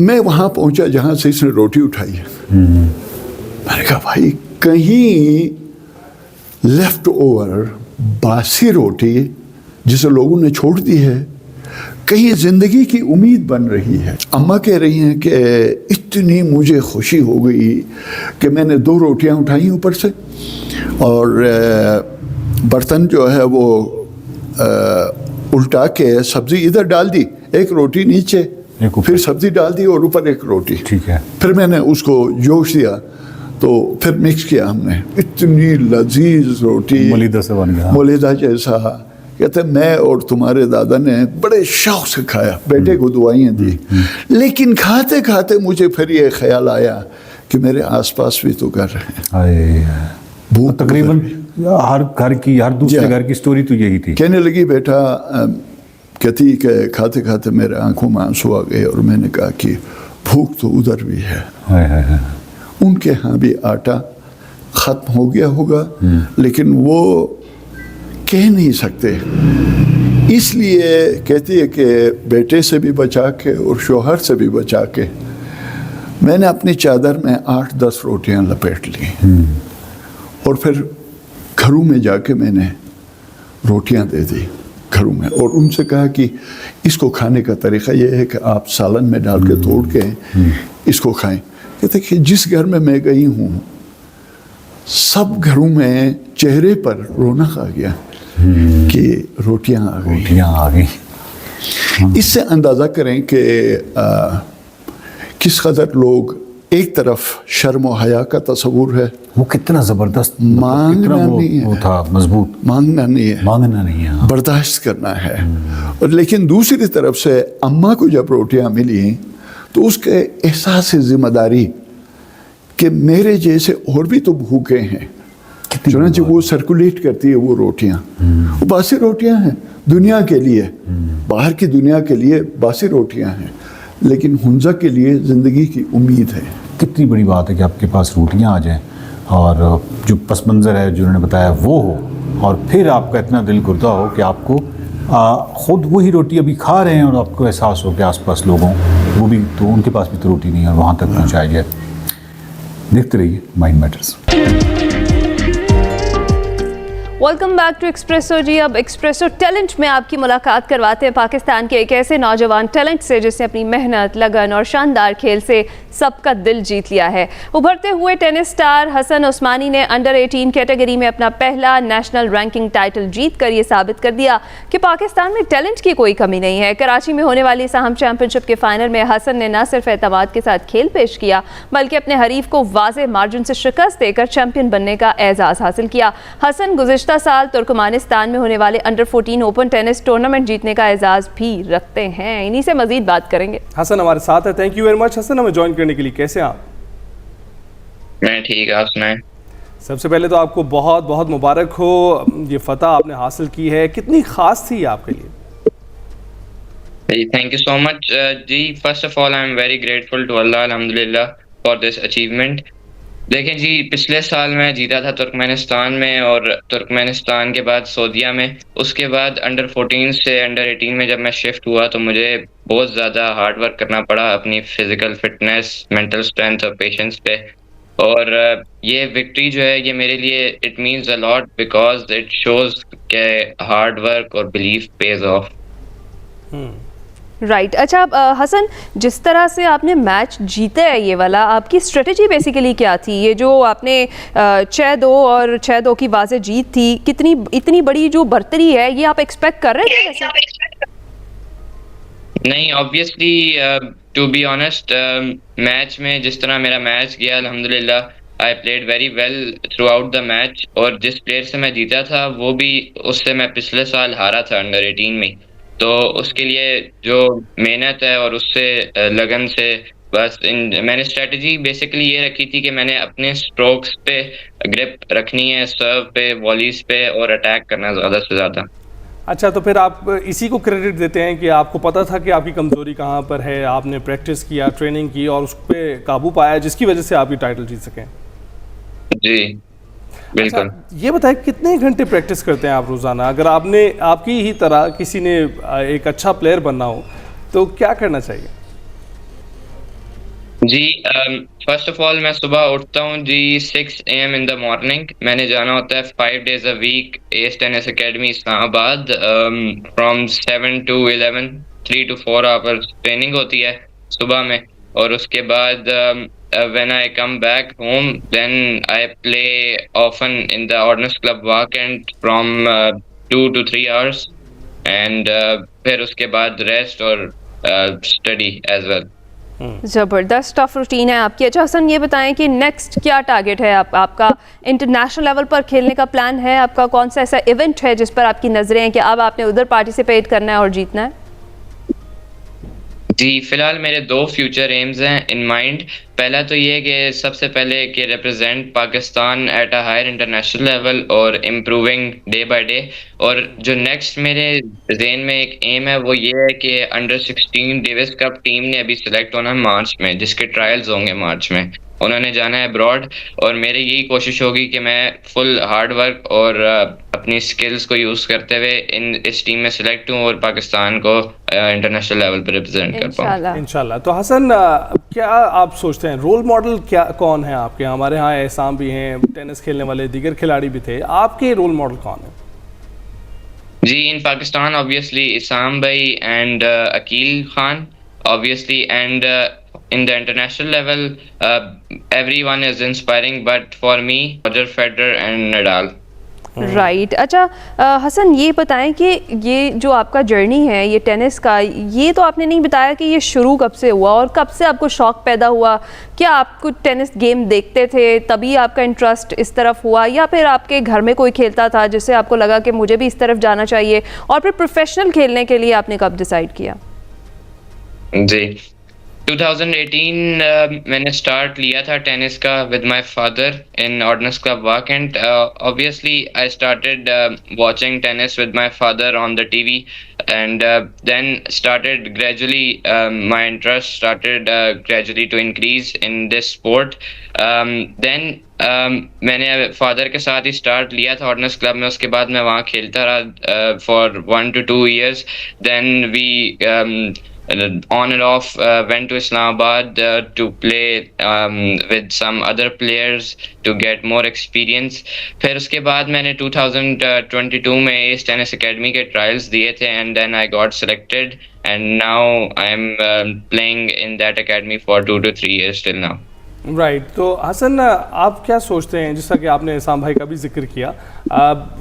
[SPEAKER 10] मैं वहाँ पहुँचा जहाँ से इसने रोटी उठाई है। मैंने कहा भाई कहीं लेफ्ट ओवर बासी रोटी जिसे लोगों ने छोड़ दी है, कहीं ज़िंदगी की उम्मीद बन रही है। अम्मा कह रही हैं कि इतनी मुझे खुशी हो गई कि मैंने 2 रोटियां उठाई ऊपर से, और बर्तन जो है वो उल्टा के सब्ज़ी इधर डाल दी, एक रोटी नीचे, फिर सब्ज़ी डाल दी और ऊपर एक रोटी।
[SPEAKER 11] ठीक है।
[SPEAKER 10] फिर मैंने उसको जोश दिया तो फिर मिक्स किया हमने। इतनी लजीज रोटी,
[SPEAKER 11] मलिदा से बन गया,
[SPEAKER 10] मलिदा जैसा। कहते मैं और तुम्हारे दादा ने बड़े शौक से खाया, बेटे को दुआएं दी। लेकिन खाते खाते मुझे फिर ये ख्याल आया कि मेरे आसपास भी तो घर हैं। भूख
[SPEAKER 11] तकरीबन हर दूसरे घर की स्टोरी तो यही थी।
[SPEAKER 10] कहने लगी बेटा, कहती कि खाते खाते मेरे आंखों में आंसू आ गए, और मैंने कहा कि भूख तो उधर भी है। उनके यहाँ भी आटा ख़त्म हो गया होगा, लेकिन वो कह नहीं सकते, इसलिए कहती है कि बेटे से भी बचा के और शोहर से भी बचा के मैंने अपनी चादर में 8-10 रोटियां लपेट ली, और फिर घरों में जाके मैंने रोटियां दे दी घरों में, और उनसे कहा कि इसको खाने का तरीक़ा ये है कि आप सालन में डाल के तोड़ के इसको खाएं। कहते कि जिस घर में मैं गई हूँ सब घरों में चेहरे पर रौनक आ गया कि रोटियां आ गई। इससे अंदाज़ा करें कि किस कदर लोग, एक तरफ शर्म व हया का तस्वुर है,
[SPEAKER 11] वो कितना ज़बरदस्त,
[SPEAKER 10] मांगना नहीं है,
[SPEAKER 11] वो था मजबूत,
[SPEAKER 10] मांगना नहीं है, बर्दाश्त करना है। और लेकिन दूसरी तरफ से अम्मा को जब रोटियां मिली तो उसके एहसास ज़िम्मेदारी कि मेरे जैसे और भी तो भूखे हैं, जो ना जो वो सर्कुलेट करती है वो रोटियां, वो बासी रोटियां हैं दुनिया के लिए, बाहर की दुनिया के लिए बासी रोटियां हैं, लेकिन हुंजा के लिए ज़िंदगी की उम्मीद है।
[SPEAKER 11] कितनी बड़ी बात है कि आपके पास रोटियां आ जाएं और जो पस मंज़र है जो उन्होंने बताया वो हो, और फिर आपका इतना दिल गुर्दा हो कि आपको ख़ुद वही रोटी अभी खा रहे हैं और आपको एहसास हो कि आसपास लोगों वो भी तो उनके पास भी तो रोटी नहीं है और वहाँ तक पहुँचाया जाए। देखते रहिए mind matters.
[SPEAKER 1] Welcome back to Expresso जी। अब एक्सप्रेसो टैलेंट में आपकी मुलाकात करवाते हैं पाकिस्तान के एक ऐसे नौजवान टैलेंट से जिसने अपनी मेहनत, लगन और शानदार खेल से सबका दिल जीत लिया है। उभरते हुए टेनिस स्टार हसन उस्मानी ने अंडर 18 कैटेगरी में अपना पहला नेशनल रैंकिंग टाइटल जीत कर ये साबित कर दिया कि पाकिस्तान में टैलेंट की कोई कमी नहीं है। कराची में होने वाली साहम चैंपियनशिप के फाइनल में हसन ने न सिर्फ एतमाद के साथ खेल पेश किया बल्कि अपने हरीफ को वाज़ेह मार्जिन से शिकस्त देकर चैंपियन बनने का एजाज़ हासिल किया। हसन गुज़िश्ता साल तुर्कमानिस्तान में होने वाले अंडर 14 ओपन टेनिस टूर्नामेंट जीतने का एजाज़ भी रखते हैं। इन्हीं से मजीद बात करेंगे।
[SPEAKER 2] हसन हमारे साथ है, thank you very much Hasan हमें ज्वाइन करने के लिए। कैसे हैं आप?
[SPEAKER 12] मैं ठीक, आप सुनाएं।
[SPEAKER 2] सबसे पहले तो आपको बहुत बहुत मुबारक हो, ये फतह आपने हासिल की है, कितनी खास थी आपके लिए?
[SPEAKER 12] थैंक यू सो मच जी। First of all I am very grateful to Allah अल्हम्दुलिल्लाह फॉर दिस अचीवमेंट। देखें जी, पिछले साल मैं जीता था तुर्कमेनिस्तान में और तुर्कमेनिस्तान के बाद सऊदीया में। उसके बाद अंडर 14 से अंडर 18 में जब मैं शिफ्ट हुआ तो मुझे बहुत ज़्यादा हार्ड वर्क करना पड़ा अपनी फिजिकल फिटनेस, मेंटल स्ट्रेंथ और पेशेंस पे। और ये विक्ट्री जो है ये मेरे लिए it means a lot because it shows के हार्ड वर्क और बिलीफ पेज ऑफ।
[SPEAKER 1] राइट अच्छा हसन, जिस तरह से आपने मैच जीता है ये वाला, आपकी स्ट्रेटजी बेसिकली क्या थी? ये जो आपने 6-2 और 6-2 की वाज़ेह जीत थी, कितनी इतनी बड़ी जो बढ़तरी है ये आप एक्सपेक्ट कर रहे थे वैसे?
[SPEAKER 12] नहीं, obviously to be honest match में जिस तरह मेरा मैच गया अल्हम्दुलिल्लाह I played very well throughout the match. और जिस प्लेयर से मैं जीता था वो भी उससे मैं पिछले साल हारा था अंडर 18 में। तो उसके लिए जो मेहनत है और उससे लगन से बस मैंने स्ट्रेटजी बेसिकली ये रखी थी कि मैंने अपने स्ट्रोक्स पे ग्रिप रखनी है, सर्व पे, वॉलीज पे और अटैक करना ज़्यादा से ज़्यादा।
[SPEAKER 2] अच्छा, तो फिर आप इसी को क्रेडिट देते हैं कि आपको पता था कि आपकी कमज़ोरी कहाँ पर है, आपने प्रैक्टिस किया, ट्रेनिंग की और उस पर काबू पाया जिसकी वजह से आपकी टाइटल जीत सकें?
[SPEAKER 12] जी बिल्कुल।
[SPEAKER 2] अच्छा, ये बताएं कितने घंटे प्रैक्टिस करते हैं आप रोज़ाना? अगर आपकी ही तरह किसी ने एक अच्छा प्लेयर बनना हो तो क्या करना चाहिए?
[SPEAKER 12] जी फर्स्ट ऑफ ऑल मैं सुबह उठता हूँ जी 6 AM इन द मॉर्निंग। मैंने जाना होता है 5 days a week S tennis academy Islamabad. From 7 to 11 3 to 4 hours training होती है सुबह में। और उसके बाद when I come back home then I play often in the Ordnance Club Weekend from 2 to 3 hours and फिर उसके बाद रेस्ट और स्टडी एज वेल।
[SPEAKER 1] ज़बरदस्त टफ रूटीन है आपकी। अच्छा हसन, ये बताएं कि नेक्स्ट क्या टारगेट है आपका? इंटरनेशनल लेवल पर खेलने का प्लान है आपका? कौन सा ऐसा इवेंट है जिस पर आपकी नज़रें हैं कि अब आपने उधर पार्टिसिपेट करना है और जीतना है?
[SPEAKER 12] जी फिलहाल मेरे 2 फ्यूचर एम्स हैं इन माइंड। पहला तो ये कि सबसे पहले कि represent Pakistan at a higher international level और इम्प्रूविंग डे बाय डे। और जो नेक्स्ट मेरे ज़हन में एक एम है वो ये है कि अंडर 16 डेविस कप टीम ने अभी सिलेक्ट होना है मार्च में, जिसके ट्रायल्स होंगे मार्च में। उन्होंने जाना है अब्रॉड और मेरी यही कोशिश होगी कि मैं फुल हार्ड वर्क और अपनी स्किल्स को यूज़ करते हुए इस टीम में सिलेक्ट हूँ और पाकिस्तान को इंटरनेशनल लेवल पर रिप्रेजेंट कर पाऊँ
[SPEAKER 2] इंशाल्लाह। तो हसन, क्या आप सोचते हैं रोल मॉडल कौन है आपके? हमारे यहाँ एहसाम भी हैं, टेनिस खेलने वाले दीगर खिलाड़ी भी थे, आपके रोल मॉडल कौन है?
[SPEAKER 12] जी इन पाकिस्तान ऑब्वियसली इसाम भाई and Aqeel Khan obviously and in the international level everyone is inspiring but for me Roger Federer and Nadal।
[SPEAKER 1] Right अच्छा हसन, ये बताएं कि ये जो आपका जर्नी है ये टेनिस का, ये तो आपने नहीं बताया कि ये शुरू कब से हुआ और कब से आपको शौक़ पैदा हुआ? क्या आपको टेनिस गेम देखते थे तभी आपका इंटरेस्ट इस तरफ हुआ, या फिर आपके घर में कोई खेलता था जिससे आपको लगा कि मुझे भी इस तरफ जाना चाहिए, और फिर प्रोफेशनल खेलने के लिए आपने कब डिसाइड किया?
[SPEAKER 12] जी 2018 मैंने स्टार्ट लिया था टेनिस का with my father in ordnance club weekend. Obviously I started watching tennis with my father on the TV and then started gradually my interest started gradually to increase in this sport। then मैंने father के साथ ही start लिया था ordinance club में। उसके बाद मैं वहाँ खेलता रहा for 1 to 2 years। then we on and off went to Islamabad to play with some other players to get more experience. پھر اس کے بعد میں نے 2022 میں اس ٹینس اکیڈمی کے ٹرائلز دیے تھے and then I got selected and now I'm playing in that academy for 2 to 3 years till now.
[SPEAKER 2] Right. تو حسن آپ کیا سوچتے ہیں، جیسا کہ آپ نے اسام بھائی کا بھی ذکر کیا،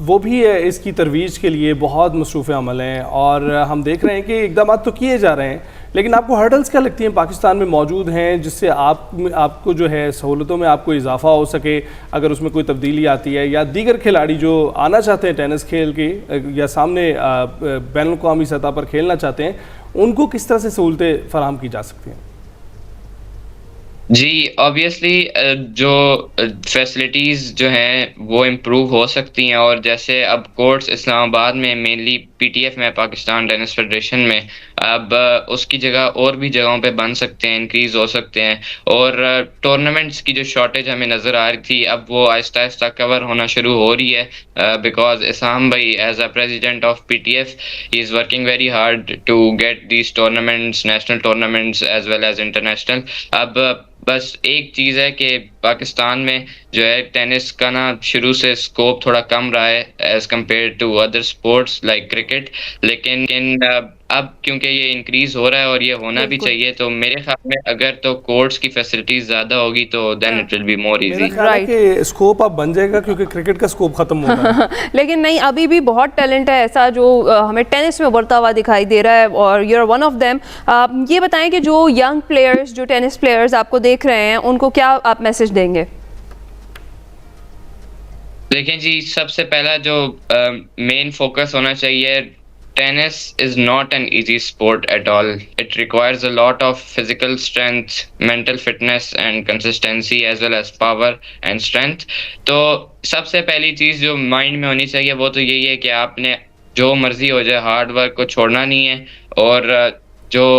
[SPEAKER 2] وہ بھی اس کی ترویج کے لیے بہت مصروف عمل ہیں اور ہم دیکھ رہے ہیں کہ اقدامات تو کیے جا رہے ہیں، لیکن آپ کو ہرڈلز کیا لگتی ہیں پاکستان میں موجود ہیں جس سے آپ کو جو ہے سہولتوں میں آپ کو اضافہ ہو سکے اگر اس میں کوئی تبدیلی آتی ہے، یا دیگر کھلاڑی جو آنا چاہتے ہیں ٹینس کھیل کے یا سامنے بین الاقوامی سطح پر کھیلنا چاہتے ہیں، ان کو کس طرح سے سہولتیں فراہم کی جا سکتی ہیں؟
[SPEAKER 12] جی آبویسلی جو فیسلٹیز جو ہیں وہ امپروو ہو سکتی ہیں، اور جیسے اب کورٹس اسلام آباد میں مینلی پی ٹی ایف میں پاکستان ٹینس فیڈریشن میں اب اس کی جگہ اور بھی جگہوں پہ بن سکتے ہیں، انکریز ہو سکتے ہیں، اور ٹورنامنٹس کی جو شارٹیج ہمیں نظر آ رہی تھی اب وہ آہستہ آہستہ کور ہونا شروع ہو رہی ہے، بیکاز اسام بھائی as a president of P T F he is working very hard to get these tournaments, national tournaments as well as international. اب بس ایک چیز ہے کہ پاکستان میں جو ہے ٹینس کا نا شروع سے اسکوپ تھوڑا کم رہا ہے as compare to other sports like cricket, لیکن اب کیونکہ یہ انکریز ہو رہا ہے اور یہ ہونا بھی چاہیے، تو میرے خیال میں اگر تو کورٹس کی فیسلٹیز زیادہ ہوگی تو then it will be more easy.
[SPEAKER 2] میرا خیال ہے کہ اسکوپ اب بن جائے گا کیونکہ کرکٹ کا اسکوپ ختم ہو رہا ہے.
[SPEAKER 1] لیکن نہیں، ابھی بھی بہت ٹیلنٹ ہے ایسا جو ہمیں ٹینس میں ابھرتا ہوا دکھائی دے رہا ہے اور you are one of them. یہ بتائیں کہ جو ینگ پلیئرز، جو ٹینس پلیئرز آپ کو دیکھ رہے ہیں، ان کو کیا آپ میسج دیں گے؟
[SPEAKER 12] دیکھیں جی، سب سے پہلا جو مین فوکس ہونا چاہیے، tennis is not an easy sport at all. It requires a lot of physical strength, mental fitness and consistency as well as power and strength. تو سب سے پہلی چیز جو مائنڈ میں ہونی چاہیے وہ تو یہی ہے کہ آپ نے جو مرضی ہو جائے ہارڈ ورک کو چھوڑنا نہیں ہے، اور جو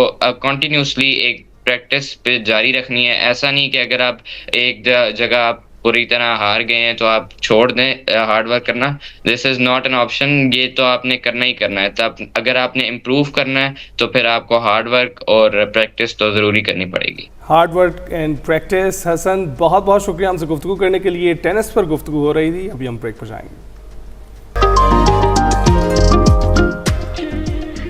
[SPEAKER 12] کنٹینیوسلی ایک پریکٹس پہ جاری رکھنی ہے. ایسا نہیں کہ اگر آپ ایک جگہ آپ پوری طرح ہار گئے ہیں تو آپ چھوڑ دیں ہارڈ ورک کرنا. دس از ناٹ این آپشن. یہ تو آپ نے کرنا ہی کرنا ہے. تب اگر آپ نے امپروو کرنا ہے تو پھر آپ کو ہارڈ ورک اور پریکٹس تو ضروری کرنی پڑے گی.
[SPEAKER 2] Hard work and practice. Hassan بہت بہت شکریہ ہم سے گفتگو کرنے کے لیے. ٹینس پر گفتگو ہو رہی تھی، ابھی ہم بریک پر جائیں گے.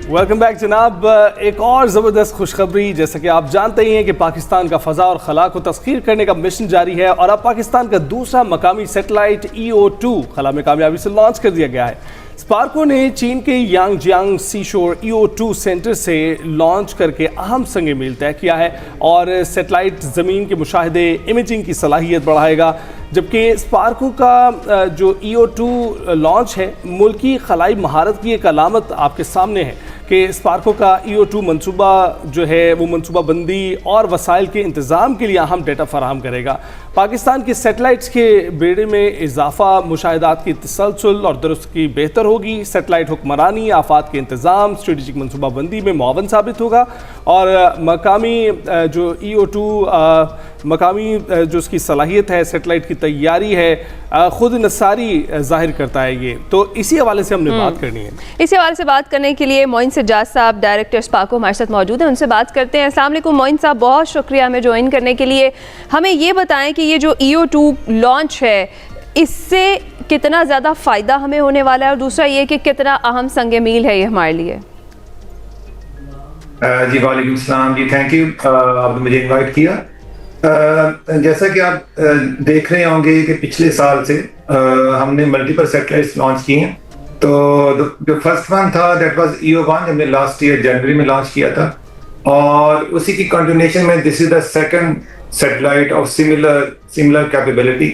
[SPEAKER 2] ویلکم بیک جناب. ایک اور زبردست خوشخبری، جیسا کہ آپ جانتے ہی ہیں کہ پاکستان کا فضا اور خلا کو تسخیر کرنے کا مشن جاری ہے، اور اب پاکستان کا دوسرا مقامی سیٹلائٹ EO2 خلا میں کامیابی سے لانچ کر دیا گیا ہے. اسپارکو نے چین کے یانگ جیانگ سی شور EO2 سینٹر سے لانچ کر کے اہم سنگ میل طے کیا ہے، اور سیٹلائٹ زمین کے مشاہدے، امیجنگ کی صلاحیت بڑھائے گا. جبکہ اسپارکو کا جو EO2 لانچ ہے ملکی خلائی مہارت کی ایک علامت آپ کے سامنے ہے کہ اسپارکو کا EO2 منصوبہ جو ہے وہ منصوبہ بندی اور وسائل کے انتظام کے لیے اہم ڈیٹا فراہم کرے گا. پاکستان کے سیٹلائٹس کے بیڑے میں اضافہ، مشاہدات کی تسلسل اور درست کی بہتر ہوگی. سیٹلائٹ حکمرانی، آفات کے انتظام، اسٹریٹجک منصوبہ بندی میں معاون ثابت ہوگا، اور مقامی جو EO2 مقامی جو اس کی صلاحیت ہے، سیٹلائٹ کی تیاری ہے، خود انحصاری ظاہر کرتا ہے یہ. تو اسی حوالے سے ہم نے بات کرنی ہے.
[SPEAKER 1] اسی حوالے سے بات کرنے کے لیے معین سجاد صاحب، ڈائریکٹر اسپارکو ہمارے ساتھ موجود ہیں، ان سے بات کرتے ہیں. السلام علیکم معین صاحب، بہت شکریہ ہمیں جوائن کرنے کے لیے. ہمیں یہ بتائیں کہ یہ جو EO2 لانچ ہے اس سے کتنا زیادہ فائدہ ہمیں ہونے والا ہے، اور دوسرا یہ کہ کتنا اہم سنگ میل ہے یہ ہمارے لیے.
[SPEAKER 13] جی وعلیکم السلام جی، تھینک یو آپ نے مجھے انوائٹ کیا. جیسا کہ آپ دیکھ رہے ہوں گے کہ پچھلے سال سے ہم نے ملٹیپل سیٹلائٹس لانچ کیے ہیں. تو جو فرسٹ ون تھا دیٹ واز EO1، ہم نے لاسٹ ایئر جنوری میں لانچ کیا تھا، اور اسی کی کنٹینیوشن میں this is the second satellite of similar capability.